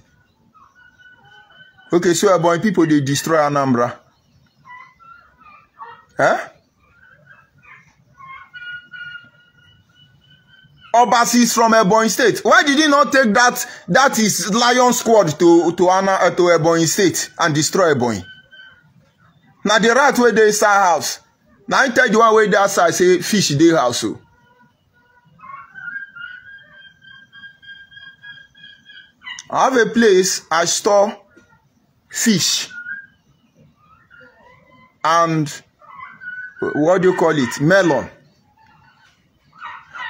Okay, so Ebonyi people, they destroy Anambra. Huh? Obasi is from Ebonyi State. Why did he not take that is lion squad to Ebonyi State and destroy Ebonyi? Now the rat where they inside house. Now I tell you one way that side say fish they house. So. I have a place I store fish and what do you call it? Melon.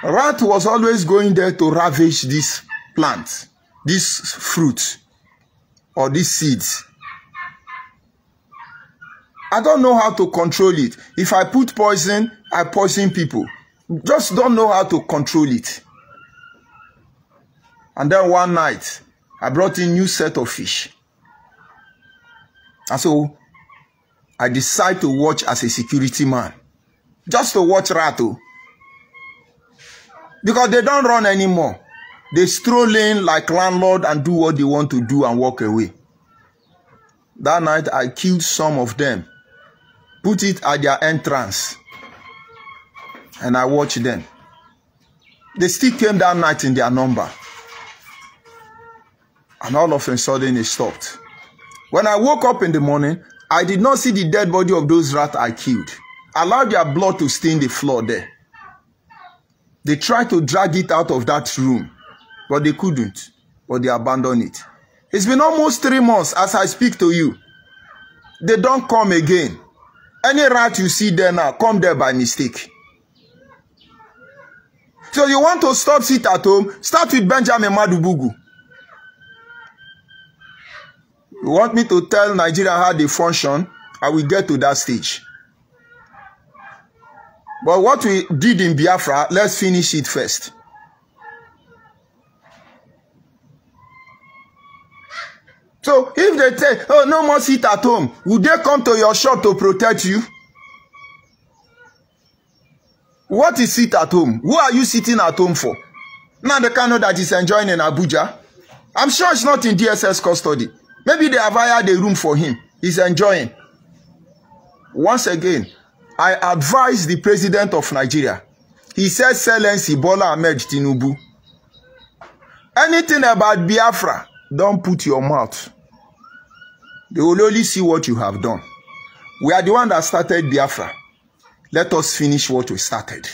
Rat was always going there to ravage this plant, this fruit, or these seeds. I don't know how to control it. If I put poison, I poison people. Just don't know how to control it. And then one night, I brought in a new set of fish. And so, I decided to watch as a security man. Just to watch rat. Because they don't run anymore. They stroll in like landlord and do what they want to do and walk away. That night, I killed some of them. Put it at their entrance. And I watched them. They still came that night in their number. And all of a sudden, it stopped. When I woke up in the morning, I did not see the dead body of those rats I killed. I allowed their blood to stain the floor there. They tried to drag it out of that room, but they couldn't, but they abandoned it. It's been almost 3 months as I speak to you. They don't come again. Any rat you see there now, come there by mistake. So you want to stop sit at home? Start with Benjamin Madubugu. You want me to tell Nigeria how they function? I will get to that stage. But what we did in Biafra, let's finish it first. So if they say, oh, no more sit at home, would they come to your shop to protect you? What is sit at home? Who are you sitting at home for? Now the Kano that is enjoying in Abuja. I'm sure it's not in DSS custody. Maybe they have hired a room for him. He's enjoying. Once again, I advise the president of Nigeria. He says, silence Bola Ahmed Tinubu. Anything about Biafra, don't put your mouth. They will only see what you have done. We are the one that started Biafra. Let us finish what we started.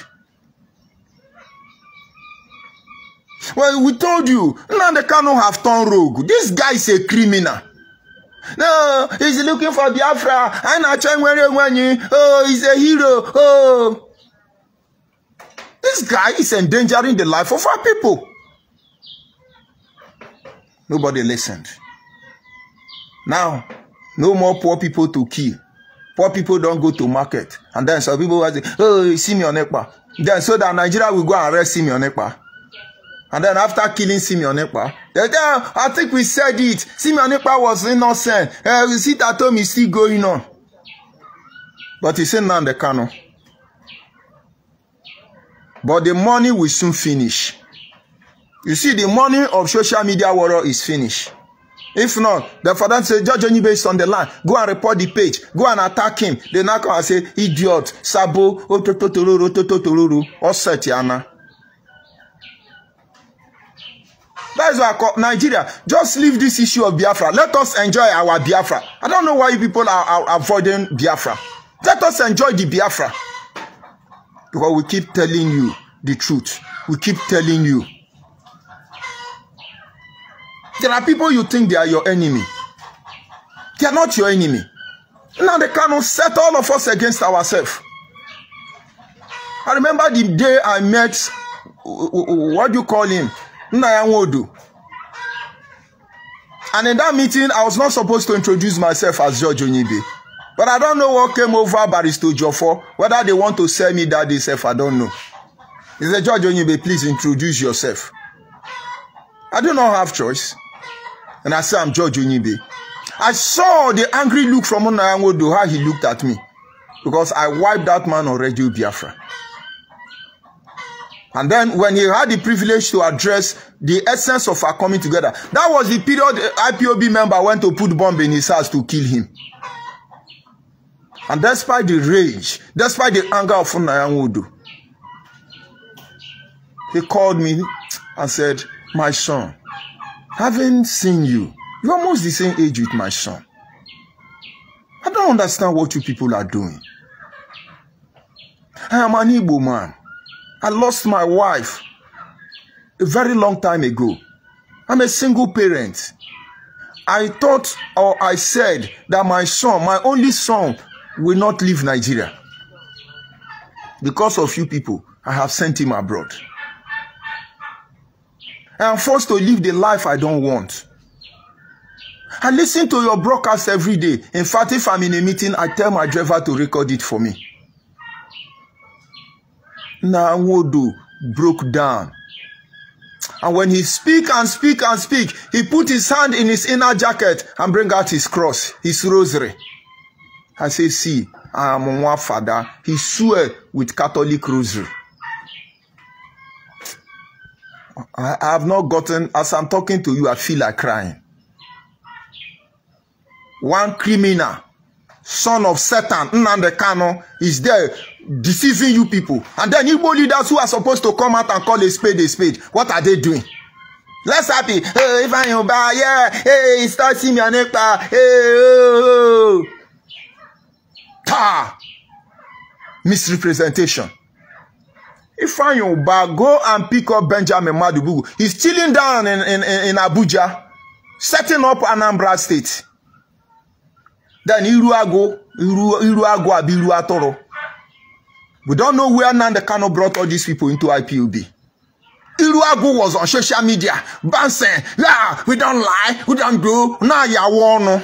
Well, we told you, now the Kano have turned rogue. This guy is a criminal. No, he's looking for Biafra. Oh, he's a hero. Oh. This guy is endangering the life of our people. Nobody listened. Now, no more poor people to kill. Poor people don't go to market. And then some people will say, oh, Simeon Ekpa. Then so that Nigeria will go and arrest Simeon Ekpa. And then after killing Simeon Ekpa, they say, I think we said it. Simeon Ekpa was innocent. We see that home is still going on. But he said, now the Kano. But the money will soon finish. You see, the money of social media warrior is finished. If not, the father say, Judge ONYIBE is on the line. Go and report the page. Go and attack him. They now come and say, idiot, sabo, tototoro, offset yana. That is why I call Nigeria. Just leave this issue of Biafra. Let us enjoy our Biafra. I don't know why you people are avoiding Biafra. Let us enjoy the Biafra. Because we keep telling you the truth. We keep telling you. There are people you think they are your enemy. They are not your enemy. Now they cannot set all of us against ourselves. I remember the day I met, what do you call him? Nnayanwodu. And in that meeting, I was not supposed to introduce myself as Judge ONYIBE. But I don't know what came over Barrister Jofo. Whether they want to sell me that themselves, I don't know. He said, Judge ONYIBE, please introduce yourself. I do not have choice. And I said, I'm Judge ONYIBE. I saw the angry look from Nnayanwodu, how he looked at me. Because I wiped that man on Radio Biafra. And then when he had the privilege to address the essence of our coming together, that was the period the IPOB member went to put bomb in his house to kill him. And despite the rage, despite the anger of Nnayanwodu, he called me and said, my son, having seen you, you're almost the same age with my son. I don't understand what you people are doing. I am an Igbo man. I lost my wife a very long time ago. I'm a single parent. I thought or I said that my son, my only son, will not leave Nigeria. Because of you people, I have sent him abroad. I am forced to live the life I don't want. I listen to your broadcast every day. In fact, if I'm in a meeting, I tell my driver to record it for me. Nnayanwodu broke down. And when he speak and speak and speak, he put his hand in his inner jacket and bring out his cross, his rosary. I say, see, I am one father. He swear with Catholic rosary. I have not gotten, as I'm talking to you, I feel like crying. One criminal, son of Satan, Nnamdi Kanu, is there deceiving you people. And then Igbo leaders who are supposed to come out and call a spade, what are they doing? Let's happy. Hey, Ifeanyi, yeah. Hey, start seeing me an Ekpa. Hey, oh. Ta. Missrepresentation. Ifeanyi, go and pick up Benjamin Madubugu. He's chilling down in Abuja, setting up Anambra State. Then Iruago Abiru Atoro. We don't know where Nnamdi Kanu brought all these people into IPOB. Iruagu was on social media, bouncing, yeah, we don't lie, we don't do, now you are.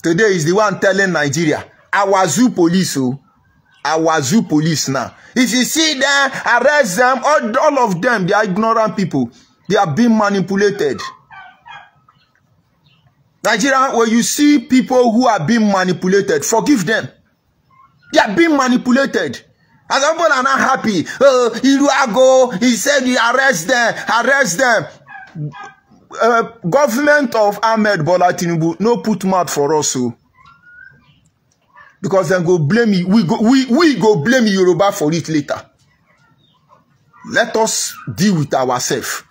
Today is the one telling Nigeria, our zoo police, our zoo police now. If you see them, arrest them, all of them, they are ignorant people. They are being manipulated. Nigeria, when you see people who are being manipulated, forgive them. They are being manipulated. And some people are not happy. Oh, Iruago, he said he arrest them. Government of Ahmed Bola Tinubu no put mouth for us, so. Because then go blame me. We go blame Yoruba for it later. Let us deal with ourselves.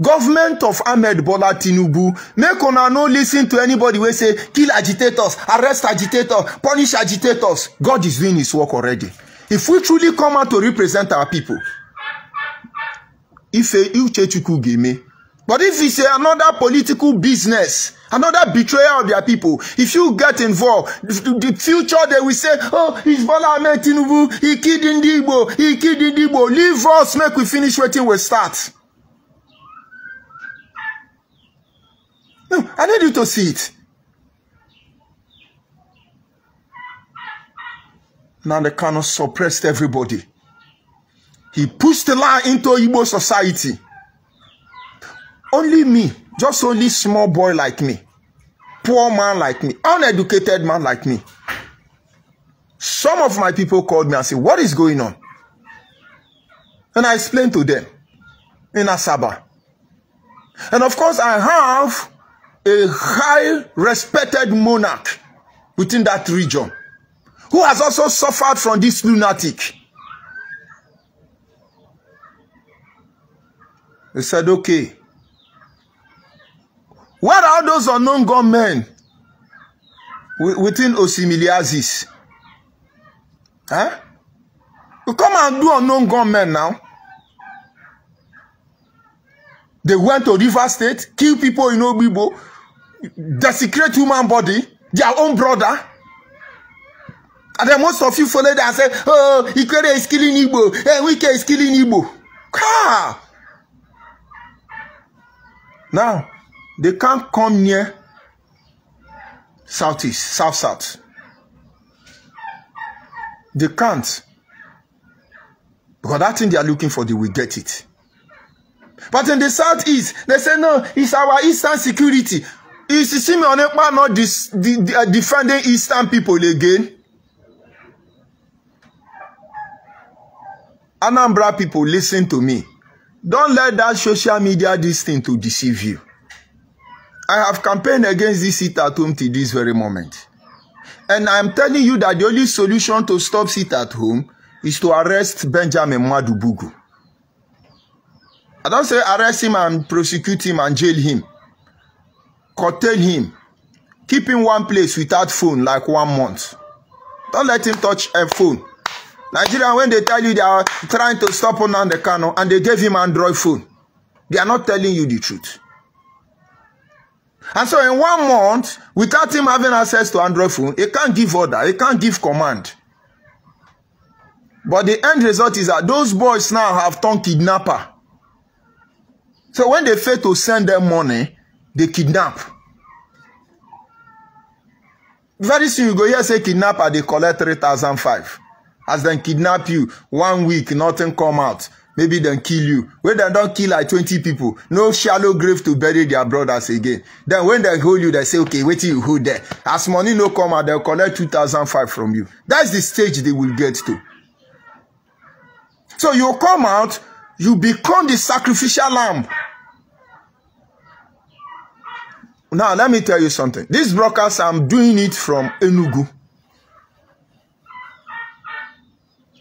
Government of Ahmed Bola Tinubu, make una no listen to anybody who say kill agitators, arrest agitators, punish agitators. God is doing his work already. If we truly come out to represent our people, but if it's another political business, another betrayal of their people, if you get involved, the future they will say, oh, it's Bola Ahmed Tinubu, he killed Indibo, leave us, make we finish waiting, we start. No, I need you to see it. Now they cannot suppress everybody. He pushed the lie into Igbo society. Only me, just only small boy like me, poor man like me, uneducated man like me. Some of my people called me and said, what is going on? And I explained to them in Asaba. And of course, I have a high respected monarch within that region who has also suffered from this lunatic. They said, okay, where are those unknown gunmen within Osimiliazis? Huh? You come and do unknown gunmen now. They went to River State, kill people in Obibo, desecrate human body, their own brother. And then most of you follow that and say, oh, Ikere is killing Igbo, Wike is killing Igbo. Ah! Now, they can't come near southeast, south. They can't. Because that thing they are looking for, they will get it. But in the southeast, they say, no, it's our eastern security. Is Ekpa not defending eastern people again? Anambra people, listen to me. Don't let that social media this thing to deceive you. I have campaigned against this sit at home till this very moment. And I'm telling you that the only solution to stop sit at home is to arrest Benjamin Madubugu. I don't say arrest him and prosecute him and jail him. Curtail him. Keep him one place without phone like 1 month. Don't let him touch a phone. Nigeria, when they tell you they are trying to stop Nnamdi Kanu and they gave him Android phone, they are not telling you the truth. And so in 1 month, without him having access to Android phone, he can't give order, he can't give command. But the end result is that those boys now have turned kidnapper. So when they fail to send them money, they kidnap. Very soon you go here say kidnapper, they collect 3,500. As they kidnap you, 1 week, nothing come out. Maybe they kill you. When they don't kill like 20 people, no shallow grave to bury their brothers again. Then when they hold you, they say, okay, wait till you hold there. As money no come out, they'll collect 2,500 from you. That's the stage they will get to. So you come out, you become the sacrificial lamb. Now, let me tell you something. This broadcast, I'm doing it from Enugu.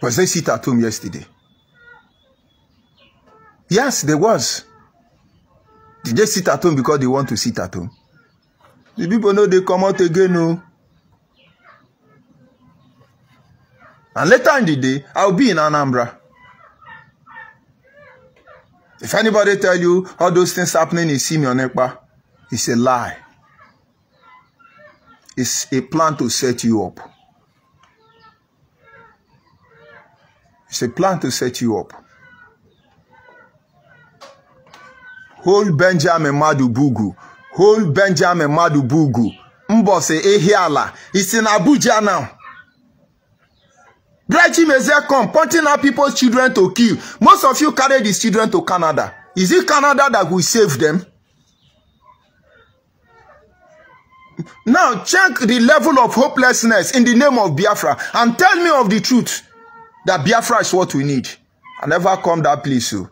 Was they sit at home yesterday? Yes, there was. Did they sit at home because they want to sit at home? The people know they come out again, no? And later in the day, I'll be in Anambra. If anybody tell you all those things happening in Simeon Ekpa, it's a lie. It's a plan to set you up. It's a plan to set you up. Hold Benjamin Madubugu. Hold Benjamin Madubugu. Mbose Ehiala. It's in Abuja now. Brechi Meze come, pointing out people's children to kill. Most of you carry these children to Canada. Is it Canada that will save them? Now check the level of hopelessness in the name of Biafra and tell me of the truth that Biafra is what we need. I never come that place. So.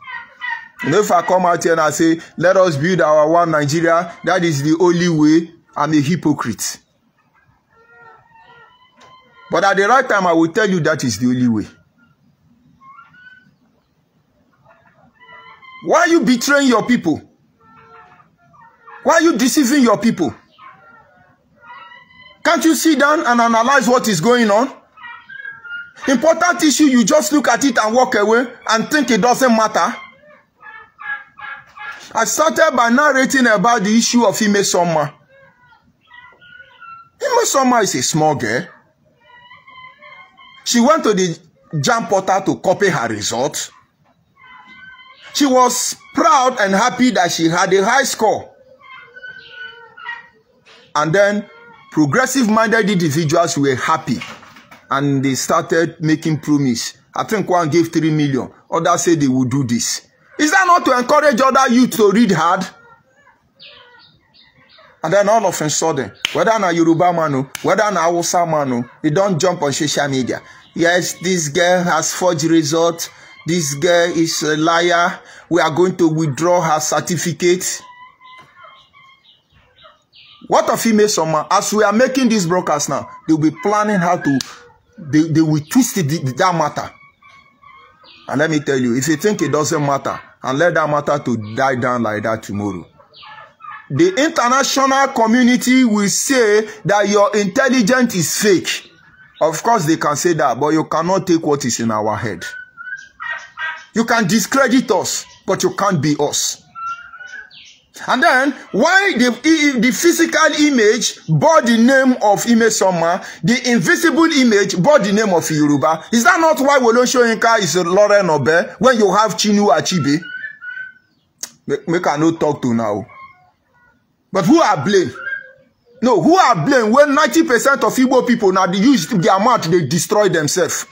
You know, if I come out here and I say, let us build our one Nigeria, that is the only way, I'm a hypocrite. But at the right time, I will tell you that is the only way. Why are you betraying your people? Why are you deceiving your people? Can't you sit down and analyze what is going on? Important issue, you just look at it and walk away and think it doesn't matter. I started by narrating about the issue of Ifeanyi. Ifeanyi is a small girl. She went to the JAMB portal to copy her results. She was proud and happy that she had a high score. And then progressive-minded individuals were happy. And they started making promise. I think one gave 3 million. Others said they would do this. Is that not to encourage other youth to read hard? And then all of a sudden, whether na Yoruba man, whether na Hausa man, they don't jump on social media. Yes, this girl has forged results. This girl is a liar. We are going to withdraw her certificate. What of Ifeanyi? As we are making this broadcast now, they will be planning how to, they will twist that matter. And let me tell you, if you think it doesn't matter, and let that matter to die down like that tomorrow, the international community will say that your intelligence is fake. Of course, they can say that, but you cannot take what is in our head. You can discredit us, but you can't be us. And then, why the physical image bore the name of Ifeanyi, the invisible image bore the name of Yoruba? Is that not why Wole Soyinka is Lauren Obe when you have Chinua Achebe? Make I not talk to now. But who are blamed? No, who are blamed when 90% of Igbo people now they use their mouth, they destroy themselves?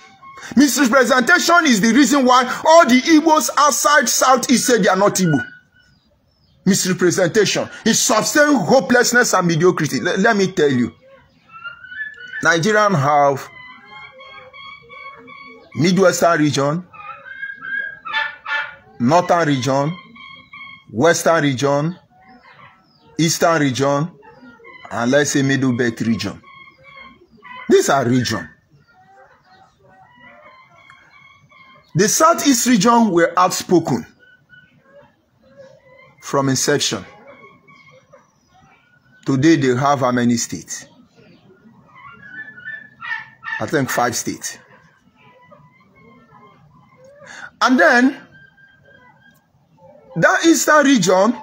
Misrepresentation is the reason why all the Igbos outside Southeast say they are not Igbo. Misrepresentation is sustained hopelessness and mediocrity. Let me tell you, Nigerians have Midwestern region, Northern region, Western region, Eastern region, and let's say Middle Belt region. These are regions. The Southeast region were outspoken from inception. Today they have how many states? I think 5 states. And then that Eastern region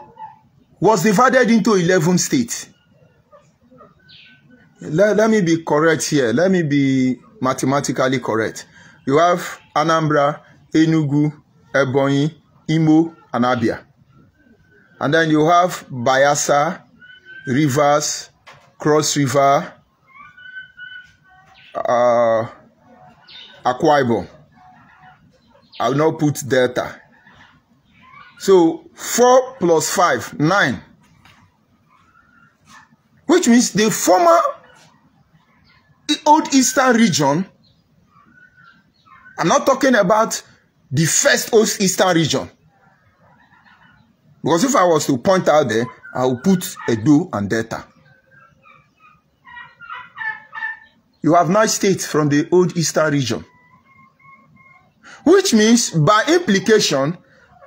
was divided into 11 states. Let me be correct here. Let me be mathematically correct. You have Anambra, Enugu, Ebonyi, Imo, and Abia. And then you have Bayelsa, Rivers, Cross River, Akwa Ibom. I will not put Delta. So 4 plus 5, 9. Which means the former Old Eastern region, I'm not talking about the first Old Eastern region. Because if I was to point out there, I will put Edo and Delta. You have 9 states from the Old Eastern region. Which means, by implication,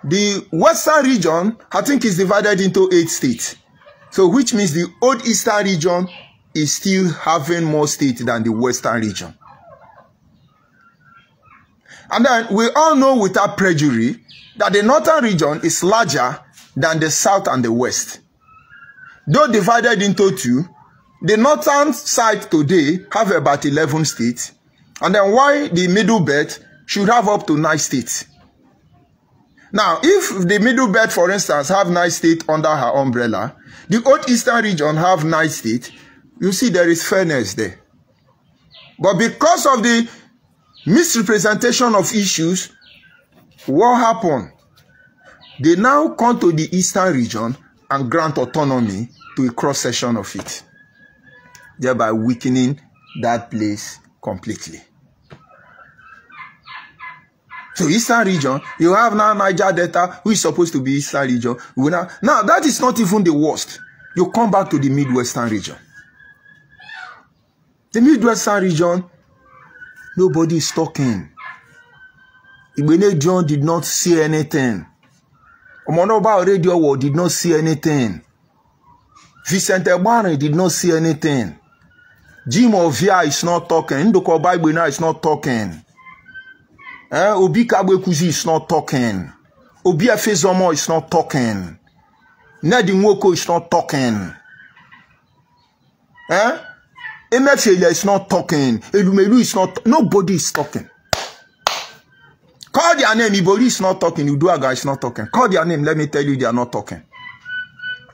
the Western region, I think, is divided into 8 states. So, which means the Old Eastern region is still having more states than the Western region. And then, we all know without prejudice that the Northern region is larger than the South and the West. Though divided into 2, the Northern side today have about 11 states. And then why the Middle Belt should have up to 9 states. Now, if the Middle Belt, for instance, have 9 states under her umbrella, the Old Eastern region have 9 states, you see there is fairness there. But because of the misrepresentation of issues, what happened? They now come to the Eastern region and grant autonomy to a cross-section of it, thereby weakening that place completely. So Eastern region, you have now Niger Delta, who is supposed to be Eastern region. Now that is not even the worst. You come back to the Midwestern region. The Midwestern region, nobody is talking. Ibene John did not see anything. Omonoba Radio World did not see anything. Vincent Ebane did not see anything. Jim Ovia is not talking. Ndoko Baibena is not talking. Obi Kabwekuzi is not talking. Obi Efezomo is not talking. Nedi Nwoko is not talking. Emefiele is not talking. Elumelu is not. Nobody is talking. Call their name. Ibori is not talking. Uduaga is not talking. Call their name. Let me tell you, they are not talking.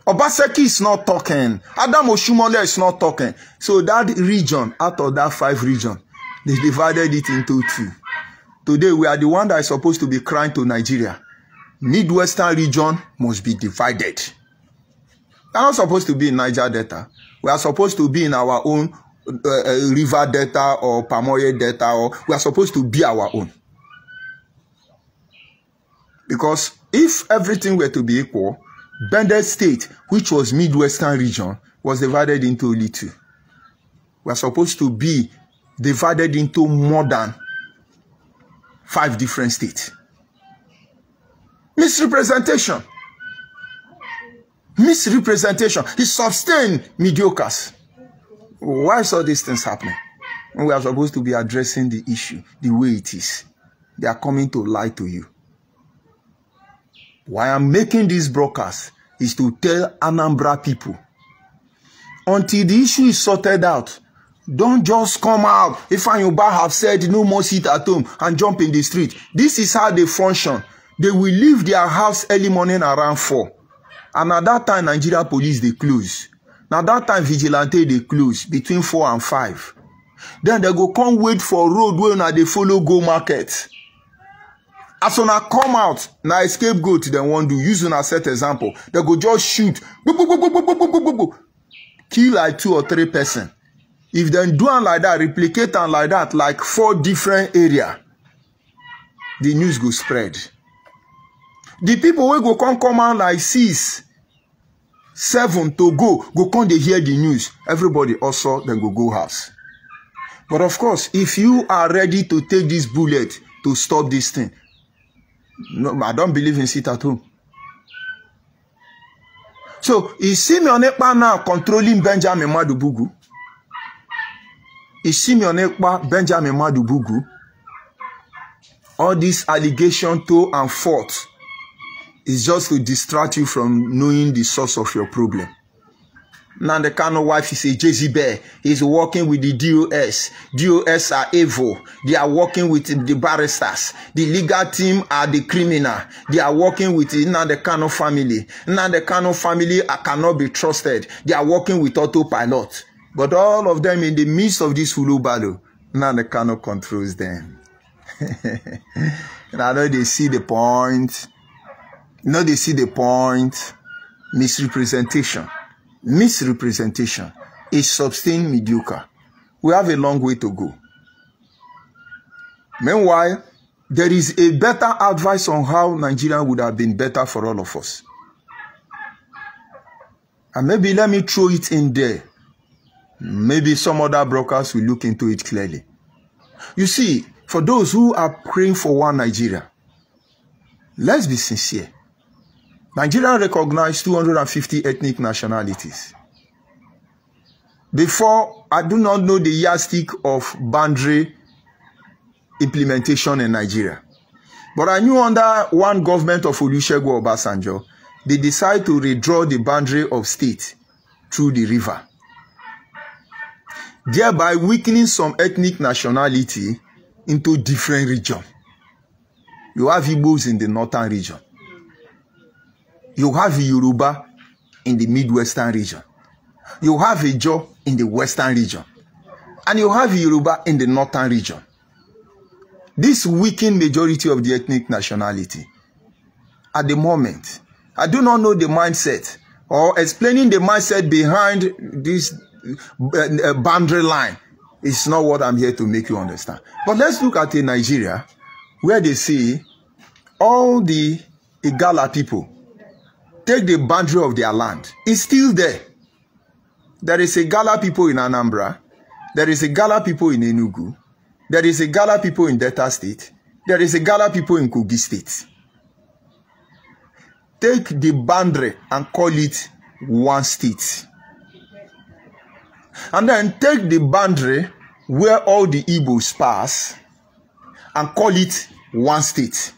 Obaseki is not talking. Adam Oshumole is not talking. So that region, out of that 5 regions, they divided it into 2. Today, we are the one that is supposed to be crying to Nigeria. Midwestern region must be divided. We are not supposed to be in Niger Delta. We are supposed to be in our own River Delta or Pamoye Delta. Or we are supposed to be our own. Because if everything were to be equal, Bendel State, which was Midwestern region, was divided into only 2. We are supposed to be divided into more than 5 different states. Misrepresentation. Misrepresentation. It sustained mediocres. Why is all these things happening? When we are supposed to be addressing the issue the way it is. They are coming to lie to you. Why I'm making this broadcast is to tell Anambra people, until the issue is sorted out, don't just come out. Ifeanyi have said no more sit at home and jump in the street. This is how they function. They will leave their house early morning around 4. And at that time, Nigeria police, they close. Now that time, vigilante, they close between 4 and 5. Then they go come wait for road where they follow go market. As soon as come out, now scapegoat they want to use a set example. They go just shoot. Kill like 2 or 3 person. If they do it like that, replicate them like that, like 4 different areas, the news go spread. The people will go come out like 6, 7 to go come they hear the news. Everybody also then go house. But of course, if you are ready to take this bullet to stop this thing, no, I don't believe in sit at home. So, is Simeon Ekpa now controlling Benjamin Madubugu? Is Simeon Ekpa Benjamin Madubugu? All this allegation to and forth is just to distract you from knowing the source of your problem. Now the kind of wife is a Jezebel. He's working with the DOS. DOS are evil. They are working with the barristers. The legal team are the criminal. They are working with the Kano family. Now the Kano family cannot be trusted. They are working with autopilot. But all of them in the midst of this hulu battle, now the Kano controls them. And I know they see the point. They see the point. Misrepresentation. Misrepresentation is sustained mediocre. We have a long way to go. Meanwhile, there is a better advice on how Nigeria would have been better for all of us. And maybe let me throw it in there. Maybe some other brokers will look into it clearly. You see, for those who are praying for one Nigeria, let's be sincere. Nigeria recognized 250 ethnic nationalities. Before, I do not know the yardstick of boundary implementation in Nigeria. But I knew under one government of Olusegun Obasanjo, they decided to redraw the boundary of state through the river, thereby weakening some ethnic nationality into different regions. You have Igbos in the northern region. You have Yoruba in the midwestern region. You have Ijo in the western region. And you have Yoruba in the northern region. This weakened majority of the ethnic nationality. At the moment, I do not know the mindset or explaining the mindset behind this boundary line. It's not what I'm here to make you understand. But let's look at Nigeria, where they say all the Igala people take the boundary of their land. It's still there. There is Igala people in Anambra. There is Igala people in Enugu. There is Igala people in Delta State. There is Igala people in Kogi State. Take the boundary and call it one state. And then take the boundary where all the Igbos pass and call it one state.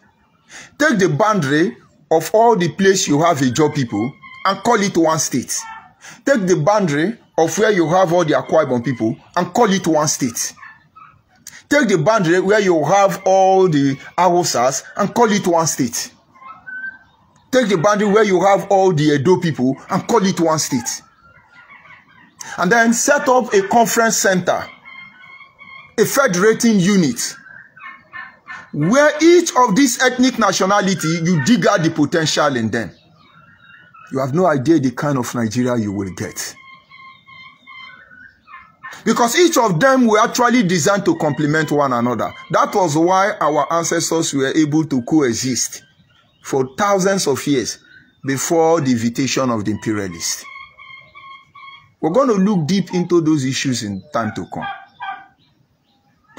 Take the boundary of all the place you have Ijaw people and call it one state. Take the boundary of where you have all the Akwa Ibom people and call it one state. Take the boundary where you have all the Awusas and call it one state. Take the boundary where you have all the Edo people and call it one state. And then set up a conference center, a federating unit, where each of these ethnic nationality, you dig out the potential in them. You have no idea the kind of Nigeria you will get. Because each of them were actually designed to complement one another. That was why our ancestors were able to coexist for thousands of years before the invitation of the imperialists. We're going to look deep into those issues in time to come.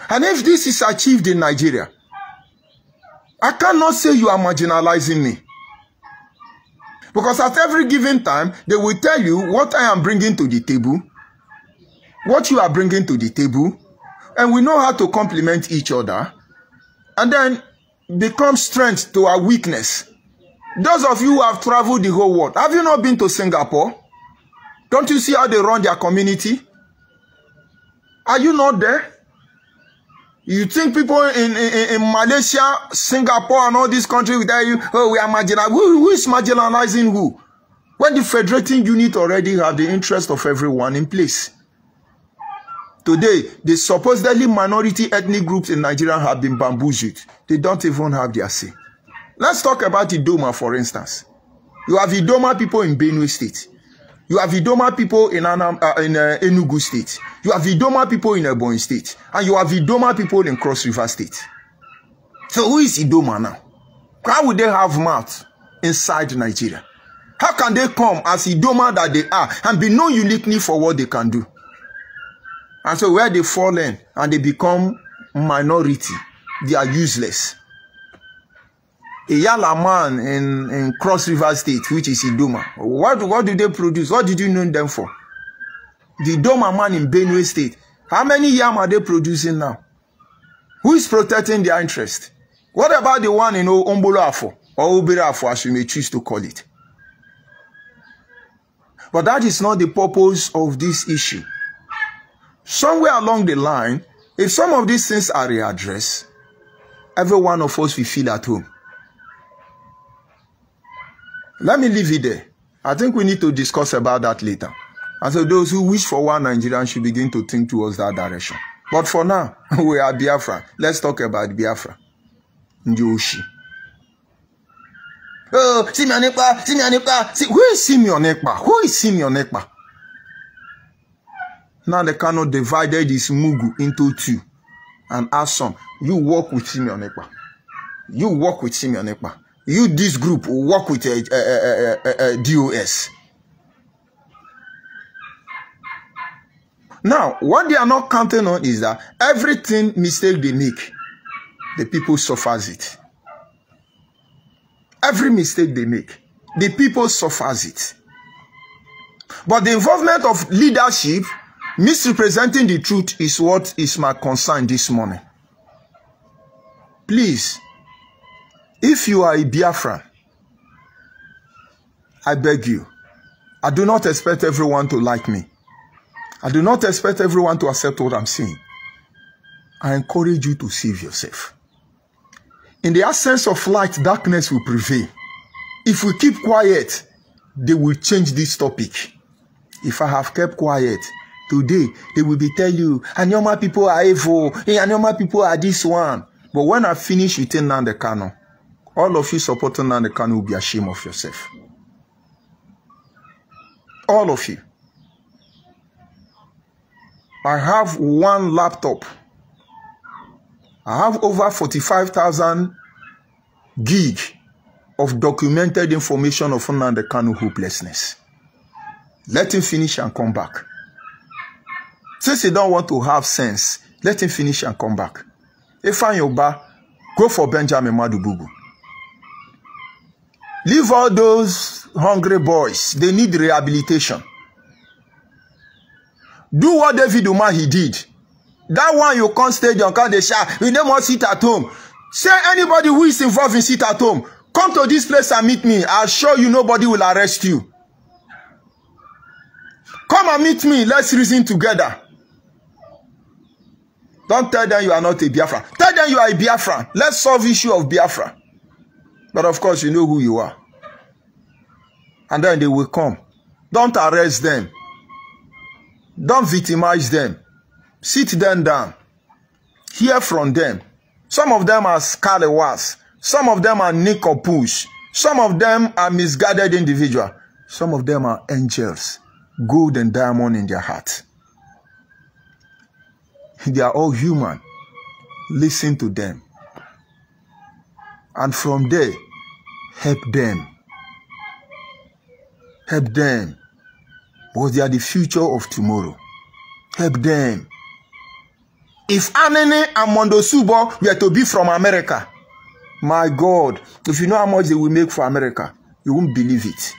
And if this is achieved in Nigeria, I cannot say you are marginalizing me. Because at every given time, they will tell you what I am bringing to the table, what you are bringing to the table, and we know how to complement each other, and then become strength to our weakness. Those of you who have traveled the whole world, have you not been to Singapore? Don't you see how they run their community? Are you not there? You think people in Malaysia, Singapore, and all these countries will tell you, oh, we are marginalized. Who is marginalizing who? When the federating unit already have the interest of everyone in place. Today, the supposedly minority ethnic groups in Nigeria have been bamboozled. They don't even have their say. Let's talk about Idoma, for instance. You have Idoma people in Benue State. You have Idoma people in Enugu State. You have Idoma people in Ebonyi State. And you have Idoma people in Cross River State. So who is Idoma now? How would they have mouth inside Nigeria? How can they come as Idoma that they are and be known uniquely for what they can do? And so where they fall in and they become minority, they are useless. A Yala man in Cross River State, which is Idoma, what do they produce? What did you know them for? The Idoma man in Benue State, how many yam are they producing now? Who is protecting their interest? What about the one in Ombolo Afo, or Obere Afo, as you may choose to call it? But that is not the purpose of this issue. Somewhere along the line, if some of these things are readdressed, every one of us will feel at home. Let me leave it there. I think we need to discuss about that later. And so those who wish for one Nigerian should begin to think towards that direction. But for now, we are Biafra. Let's talk about Biafra. Njoshi. Oh, Simeon Ekpa, Simeon Ekpa. Who is Simeon Ekpa? Who is Simeon Ekpa? Now they cannot divide this Mugu into two and ask some. You work with Simeon Ekpa. You work with Simeon Ekpa. You, this group, work with DOS. Now, what they are not counting on is that everything mistake they make, the people suffers it. Every mistake they make, the people suffers it. But the involvement of leadership, misrepresenting the truth, is what is my concern this morning. Please, if you are a Biafran, I beg you, I do not expect everyone to like me. I do not expect everyone to accept what I'm saying. I encourage you to save yourself. In the absence of light, darkness will prevail. If we keep quiet, they will change this topic. If I have kept quiet, today they will be telling you, Anyoma people are evil, Anyoma people are this one. But when I finish with Nnamdi Kanu, all of you supporting Nnamdi Kanu will be ashamed of yourself. All of you. I have one laptop. I have over 45,000 gig of documented information of Nnamdi Kanu hopelessness. Let him finish and come back. Since he don't want to have sense, let him finish and come back. Ifeanyi, go for Benjamin Madubugu. Leave all those hungry boys. They need rehabilitation. Do what David Umahi did. That one you can't stage on, can't they shout, you don't want to sit at home. Say anybody who is involved in sit at home, come to this place and meet me. I'll show you nobody will arrest you. Come and meet me. Let's reason together. Don't tell them you are not a Biafran. Tell them you are a Biafran. Let's solve the issue of Biafra. But of course, you know who you are. And then they will come. Don't arrest them. Don't victimize them. Sit them down. Hear from them. Some of them are scalawags. Some of them are nick or push. Some of them are misguided individuals. Some of them are angels. Gold and diamond in their heart. They are all human. Listen to them. And from there, help them. Help them. Because they are the future of tomorrow. Help them. If Anene and Mondo Subo were to be from America, my God, if you know how much they will make for America, you won't believe it.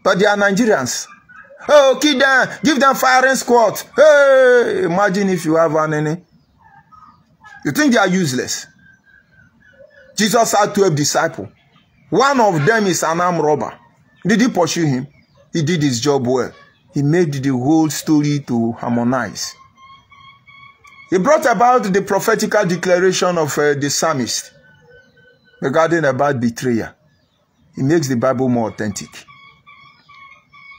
But they are Nigerians. Oh, kill them, give them firing squad. Hey, imagine if you have Anene. You think they are useless? Jesus had 12 disciples. One of them is an armed robber. Did he pursue him? He did his job well. He made the whole story to harmonize. He brought about the prophetical declaration of the psalmist regarding about betrayal. He makes the Bible more authentic.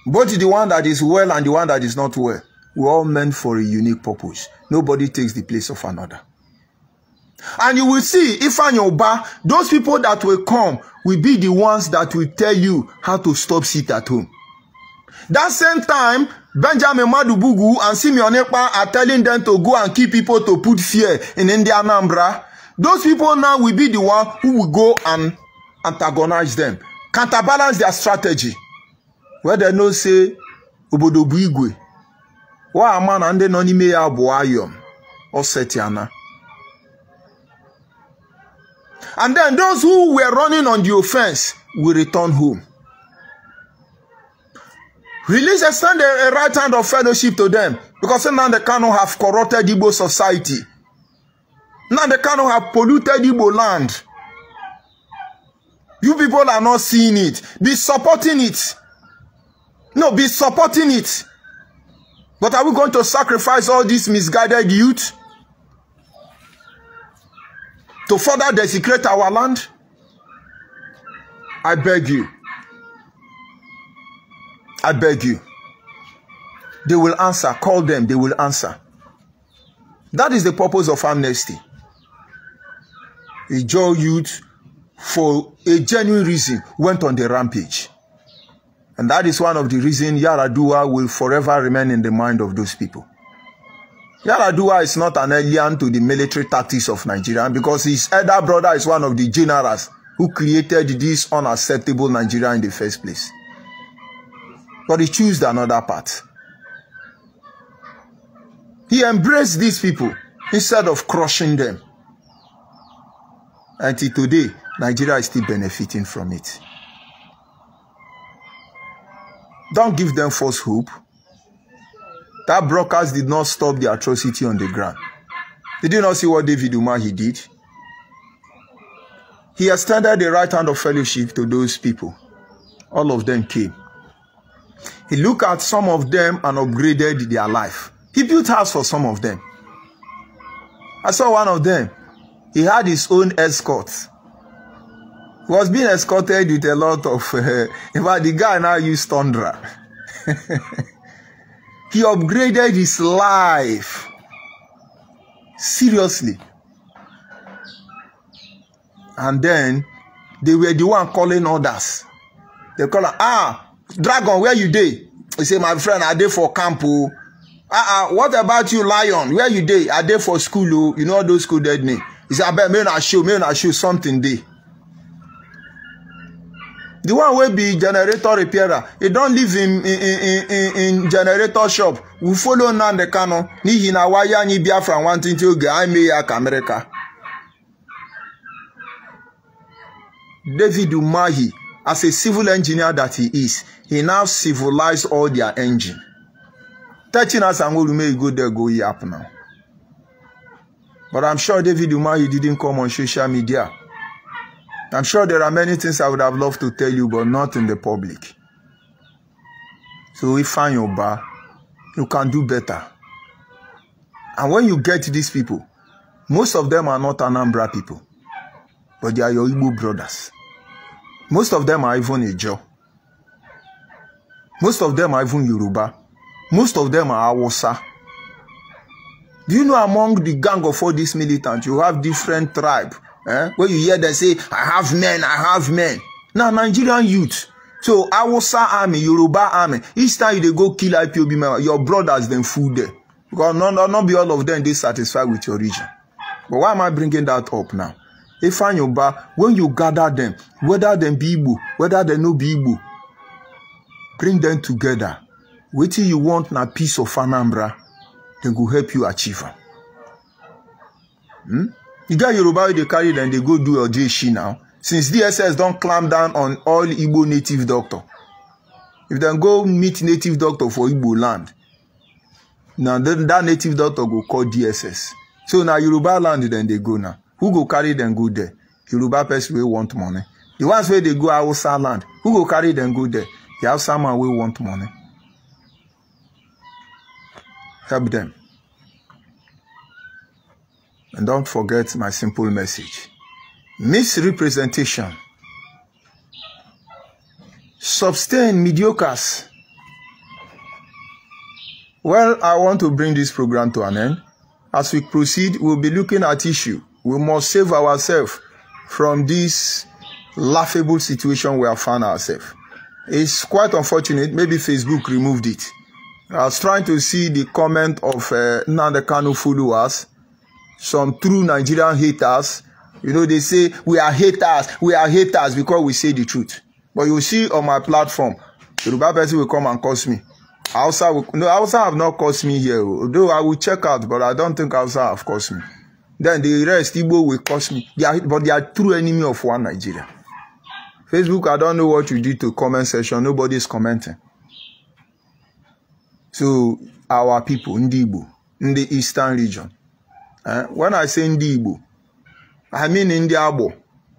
Both the one that is well and the one that is not well were all meant for a unique purpose. Nobody takes the place of another. And you will see, Ifeanyi, those people that will come will be the ones that will tell you how to stop sit at home. That same time, Benjamin Madubugu and Simeon Ekpa are telling them to go and keep people to put fear in India Anambra. Those people now will be the one who will go and antagonize them, counterbalance their strategy. Where they know say, Obodo Buigwe, wa man and they noni me ya buayom, or setiana. And then those who were running on the offense will return home. Release extend a right hand of fellowship to them. Because now they cannot have corrupted Igbo society. Now they cannot have polluted Igbo land. You people are not seeing it. Be supporting it. No, be supporting it. But are we going to sacrifice all these misguided youth to further desecrate our land? I beg you. I beg you. They will answer. Call them. They will answer. That is the purpose of amnesty. A Joe youth, for a genuine reason, went on the rampage. And that is one of the reasons Yaradua will forever remain in the mind of those people. Yaradua is not an alien to the military tactics of Nigeria because his elder brother is one of the generals who created this unacceptable Nigeria in the first place. But he chose another path. He embraced these people instead of crushing them. Until today, Nigeria is still benefiting from it. Don't give them false hope. That broadcast did not stop the atrocity on the ground. Did you not see what David Umahi did? He extended the right hand of fellowship to those people. All of them came. He looked at some of them and upgraded their life. He built house for some of them. I saw one of them. He had his own escort. He was being escorted with a lot of... in fact, the guy now used Tundra. He upgraded his life. Seriously. And then, they were the one calling others. They call her, Dragon, where you dey? He say, my friend, I dey for camp. What about you, Lion? Where you dey? I dey for school. You know all those school dead name. He say, I bet, may I show something dey. The one will be generator repairer. He don't live in generator shop. We follow Nande Kano. Ni hina waya ni Biafra wanting to go. I may yak America. David Umahi, as a civil engineer that he is, he now civilized all their engine. Touching us and we may go there, go up now. But I'm sure David Umahi didn't come on social media. I'm sure there are many things I would have loved to tell you, but not in the public. So Ifeanyi, you can do better. And when you get these people, most of them are not Anambra people, but they are your Igbo brothers. Most of them are even Ijo. Most of them are even Yoruba. Most of them are Hausa. Do you know among the gang of all these militants, you have different tribes? When you hear them say, I have men. Now, Nigerian youth. So, Hausa army, Yoruba army. Each time they go kill IPOB member, your brothers then fool there. Because not be all of them dissatisfied with your region. But why am I bringing that up now? Ifeanyi, when you gather them, whether they be Igbo, whether they no be Igbo, bring them together. Wait till you want na piece of Anambra, then go help you achieve them. You got Yoruba, they carry them, they go do your JC now. Since DSS don't clamp down on all Igbo native doctor. If they go meet native doctor for Igbo land, now that native doctor go call DSS. So now Yoruba land, then they go now. Who go carry them go there? Yoruba person will want money. The ones where they go Hausa land, who go carry them go there? The Hausa man will want money. Help them. And don't forget my simple message. Missrepresentation. Sustain mediocres. Well, I want to bring this program to an end. As we proceed, we'll be looking at issue. We must save ourselves from this laughable situation we have found ourselves. It's quite unfortunate. Maybe Facebook removed it. I was trying to see the comment of Nnamdi Kanu followers, some true Nigerian haters. You know, they say, we are haters because we say the truth. But you see on my platform, Yoruba person will come and curse me. Hausa have not cursed me here. Though I will check out, but I don't think Hausa have cursed me. Then the rest, Igbo will curse me. But they are true enemy of one Nigeria. Facebook, I don't know what you did to comment section. Nobody is commenting. So, our people, Ndi Igbo, in the eastern region. When I say Ndi Igbo, I mean in the Abo,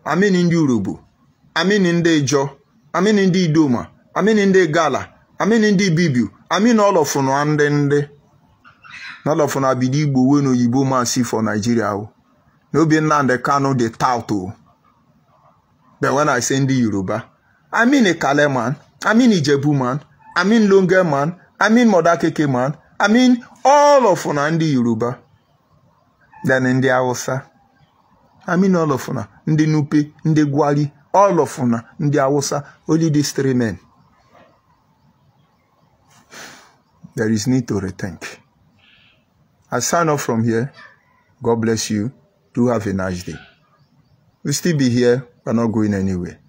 I mean in the Urubu, I mean in the Ijo, I mean in the Idoma, I mean in the Gala, I mean in the Bibu, I mean all of them and then all of them be the Igbo when ONYIBE man see for Nigeria. No be Nnamdi Kanu the tout. But when I say in the Yoruba, I mean a Kale man, I mean Ijebu man, I mean Longe man, I mean Modakeke man, I mean all of them and the Yoruba. Then in the Hausa, I mean all of them, in the Nupe, in the Gwali, all of them, in the Hausa, only these three men. There is need to rethink. I sign off from here. God bless you. Do have a nice day. We'll still be here. We're not going anywhere.